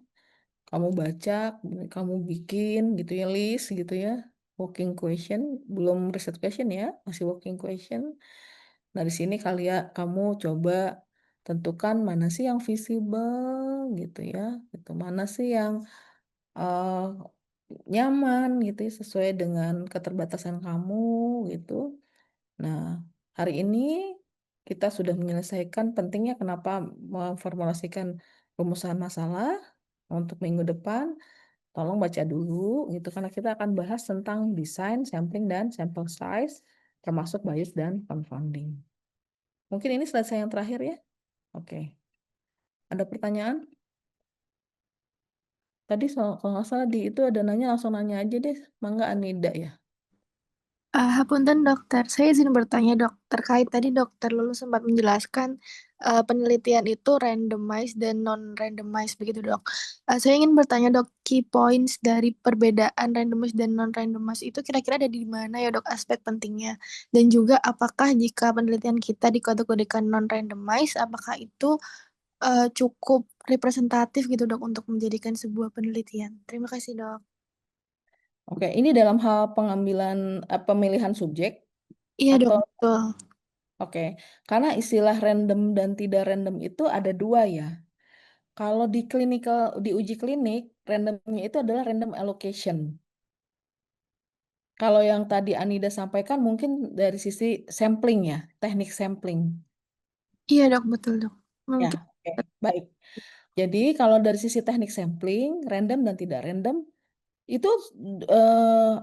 Kamu baca, kamu bikin gitu ya list gitu ya. Walking question, belum research question ya, masih walking question. Nah, di sini kali ya kamu coba tentukan mana sih yang visible gitu ya. Gitu. Mana sih yang eh, nyaman gitu ya, sesuai dengan keterbatasan kamu gitu. Nah, hari ini kita sudah menyelesaikan pentingnya kenapa memformulasikan rumusan masalah untuk minggu depan. Tolong baca dulu gitu karena kita akan bahas tentang desain, sampling, dan sample size termasuk bias dan confounding. Mungkin ini slide saya yang terakhir ya. Oke. Ada pertanyaan? Tadi kalau nggak salah di itu ada nanya, langsung nanya aja deh. Mangga Anida ya. Hapunten dokter, saya izin bertanya dok, terkait tadi dokter Lulu sempat menjelaskan penelitian itu randomized dan non-randomized begitu dok. Saya ingin bertanya dok, key points dari perbedaan randomized dan non-randomized itu kira-kira ada di mana ya dok aspek pentingnya? Dan juga apakah jika penelitian kita dikategorikan non-randomized, apakah itu cukup representatif gitu dok untuk menjadikan sebuah penelitian? Terima kasih dok. Oke, ini dalam hal pengambilan pemilihan subjek Iya dok, atau betul. oke, karena istilah random dan tidak random itu ada dua ya. Kalau di clinical, di uji klinik, randomnya itu adalah random allocation. Kalau yang tadi Anida sampaikan mungkin dari sisi sampling ya, teknik sampling. Iya dok, betul dok. Ya, Mungkin. oke, baik. Jadi kalau dari sisi teknik sampling, random dan tidak random, itu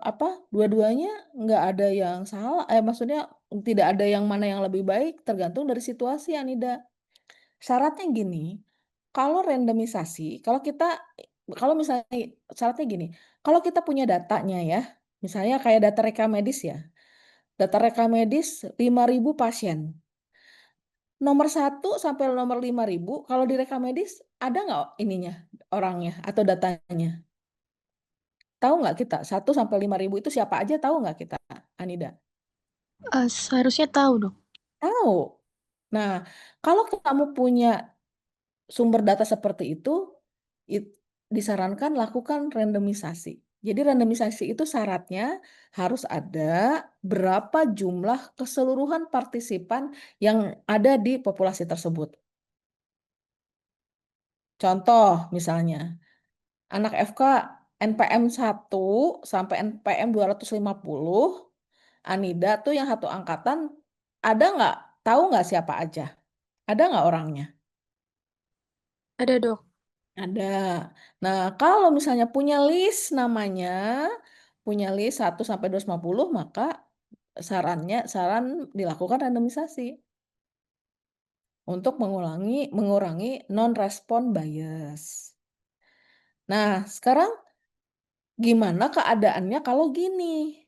apa? Dua-duanya nggak ada yang salah. Maksudnya tidak ada yang mana yang lebih baik, tergantung dari situasi, Anida. Syaratnya gini, kalau randomisasi, kalau misalnya syaratnya gini, kalau kita punya datanya ya, misalnya kayak data rekam medis ya, data rekam medis 5.000 pasien. Nomor 1 sampai nomor 5.000, kalau di rekam medis ada nggak ininya orangnya atau datanya? Tahu nggak kita 1 sampai 5.000 itu siapa aja, tahu nggak kita, Anida? Seharusnya tahu dok. Tahu. Nah, kalau kamu punya sumber data seperti itu, disarankan lakukan randomisasi. Jadi randomisasi itu syaratnya harus ada berapa jumlah keseluruhan partisipan yang ada di populasi tersebut. Contoh misalnya, anak FK NPM 1 sampai NPM 250, Anida tuh yang satu angkatan, ada nggak, tahu nggak siapa aja? Ada nggak orangnya? Ada dok. Ada. Nah, kalau misalnya punya list namanya, punya list 1 sampai 250, maka saran dilakukan randomisasi untuk mengurangi non-respon bias. Nah, sekarang gimana keadaannya kalau gini?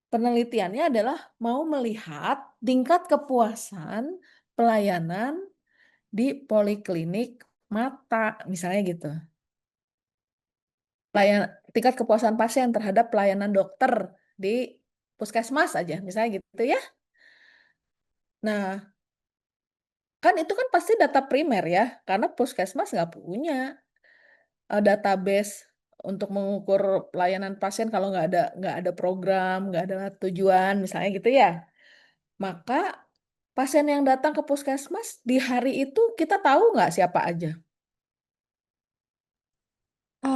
Penelitiannya adalah mau melihat tingkat kepuasan pelayanan di poliklinik mata, misalnya gitu. Tingkat kepuasan pasien terhadap pelayanan dokter di puskesmas aja, misalnya gitu ya. Nah, kan itu kan pasti data primer ya, karena puskesmas nggak punya database untuk mengukur pelayanan pasien kalau nggak ada program, nggak ada tujuan, misalnya gitu ya. Maka pasien yang datang ke puskesmas di hari itu kita tahu nggak siapa aja?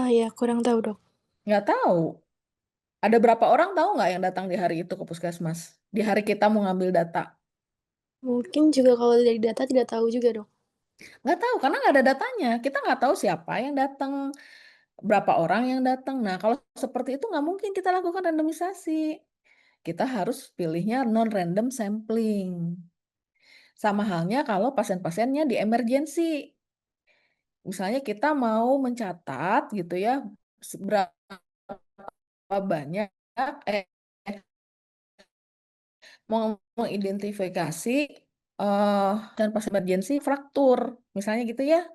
Ya, kurang tahu dok. Nggak tahu. Ada berapa orang tahu nggak yang datang di hari itu ke puskesmas? Di hari kita mau ngambil data. Mungkin juga kalau dari data tidak tahu juga dok. Nggak tahu, karena nggak ada datanya. Kita nggak tahu siapa yang datang, berapa orang yang datang. Nah, kalau seperti itu nggak mungkin kita lakukan randomisasi. Kita harus pilihnya non-random sampling. Sama halnya kalau pasien-pasiennya di emergency. Misalnya kita mau mencatat gitu ya, seberapa banyak, eh, mau mengidentifikasi dan pasien emergency fraktur, misalnya gitu ya.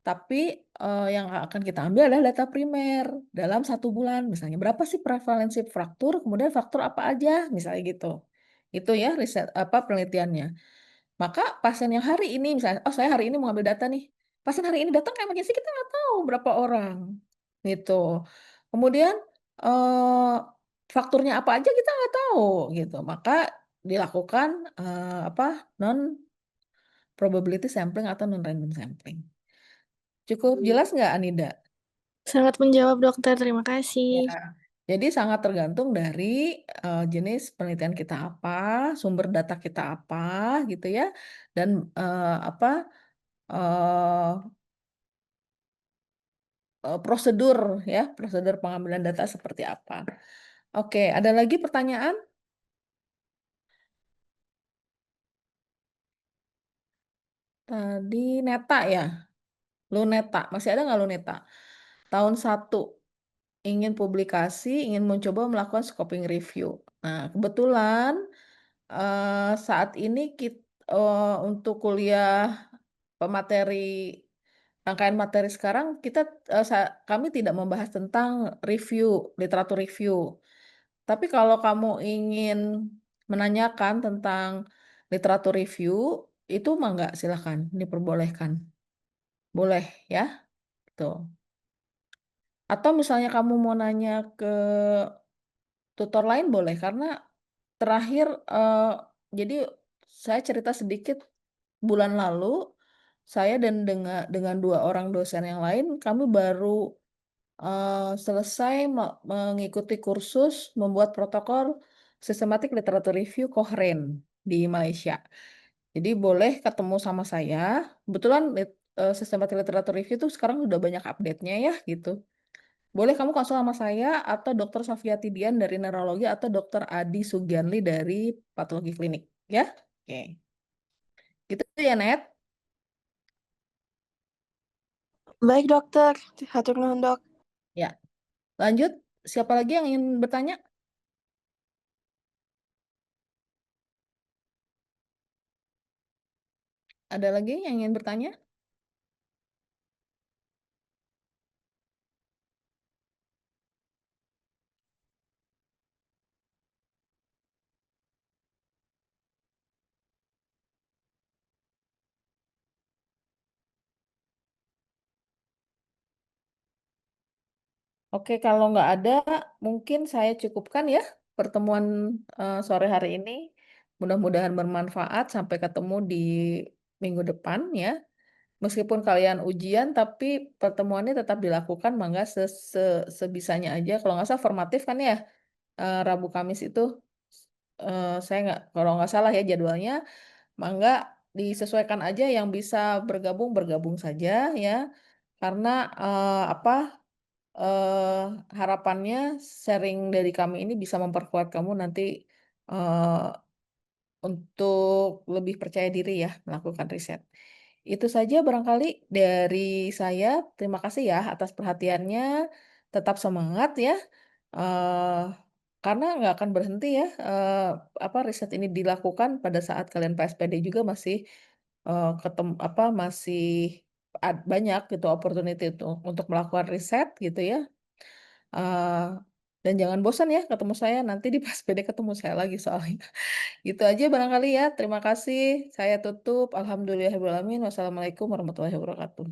Tapi yang akan kita ambil adalah data primer dalam 1 bulan. Misalnya berapa sih prevalensi fraktur, kemudian fraktur apa aja, misalnya gitu. Itu ya riset apa penelitiannya. Maka pasien yang hari ini, misalnya, oh saya hari ini mau ambil data nih. Pasien hari ini datang ke emergency, kita nggak tahu berapa orang. Gitu. Kemudian eh, fakturnya apa aja kita nggak tahu gitu. Maka dilakukan apa non probability sampling atau non random sampling. Cukup jelas nggak, Anida? Sangat menjawab dokter, terima kasih. Ya. Jadi sangat tergantung dari jenis penelitian kita apa, sumber data kita apa, gitu ya, dan apa eh, prosedur ya, prosedur pengambilan data seperti apa. Oke, ada lagi pertanyaan? Tadi Neta ya, Luneta, masih ada nggak Luneta? tahun satu ingin publikasi, ingin mencoba melakukan scoping review. Nah, kebetulan saat ini untuk kuliah pemateri rangkaian materi sekarang kita kami tidak membahas tentang literatur review. Tapi kalau kamu ingin menanyakan tentang literatur review, itu mah nggak, silakan, diperbolehkan. Boleh ya, tuh. Atau misalnya kamu mau nanya ke tutor lain boleh, karena terakhir, jadi saya cerita sedikit, bulan lalu saya dan dengan 2 orang dosen yang lain, kami baru selesai mengikuti kursus membuat protokol sistematik literatur review Cochrane di Malaysia. Jadi boleh ketemu sama saya, kebetulan sistematik literatur review itu sekarang udah banyak update-nya ya, gitu. Boleh kamu konsul sama saya atau Dokter Safiati Dian dari neurologi atau Dokter Adi Sugianli dari patologi klinik, ya? Oke. Gitu ya, Net? Baik dokter, hatur nuhun dok. Ya. Lanjut, siapa lagi yang ingin bertanya? Ada lagi yang ingin bertanya? Oke, kalau nggak ada, mungkin saya cukupkan ya pertemuan sore hari ini. Mudah-mudahan bermanfaat. Sampai ketemu di minggu depan ya. Meskipun kalian ujian, tapi pertemuannya tetap dilakukan. Mangga sebisanya aja. Kalau nggak salah formatif kan ya, Rabu Kamis itu. Saya nggak, kalau nggak salah ya jadwalnya. Mangga disesuaikan aja, yang bisa bergabung bergabung saja ya. Karena apa? eh harapannya sharing dari kami ini bisa memperkuat kamu nanti eh, untuk lebih percaya diri ya melakukan riset. Itu saja barangkali dari saya. Terima kasih ya atas perhatiannya. Tetap semangat ya. eh karena nggak akan berhenti ya. Apa riset ini dilakukan pada saat kalian PSPD juga masih ketemu apa masih banyak gitu opportunity untuk melakukan riset gitu ya. Eee, dan jangan bosan ya ketemu saya, nanti di PASPD ketemu saya lagi soalnya. Gitu aja barangkali ya, terima kasih, saya tutup. Alhamdulillahirobbilalamin. Wassalamualaikum warahmatullahi wabarakatuh.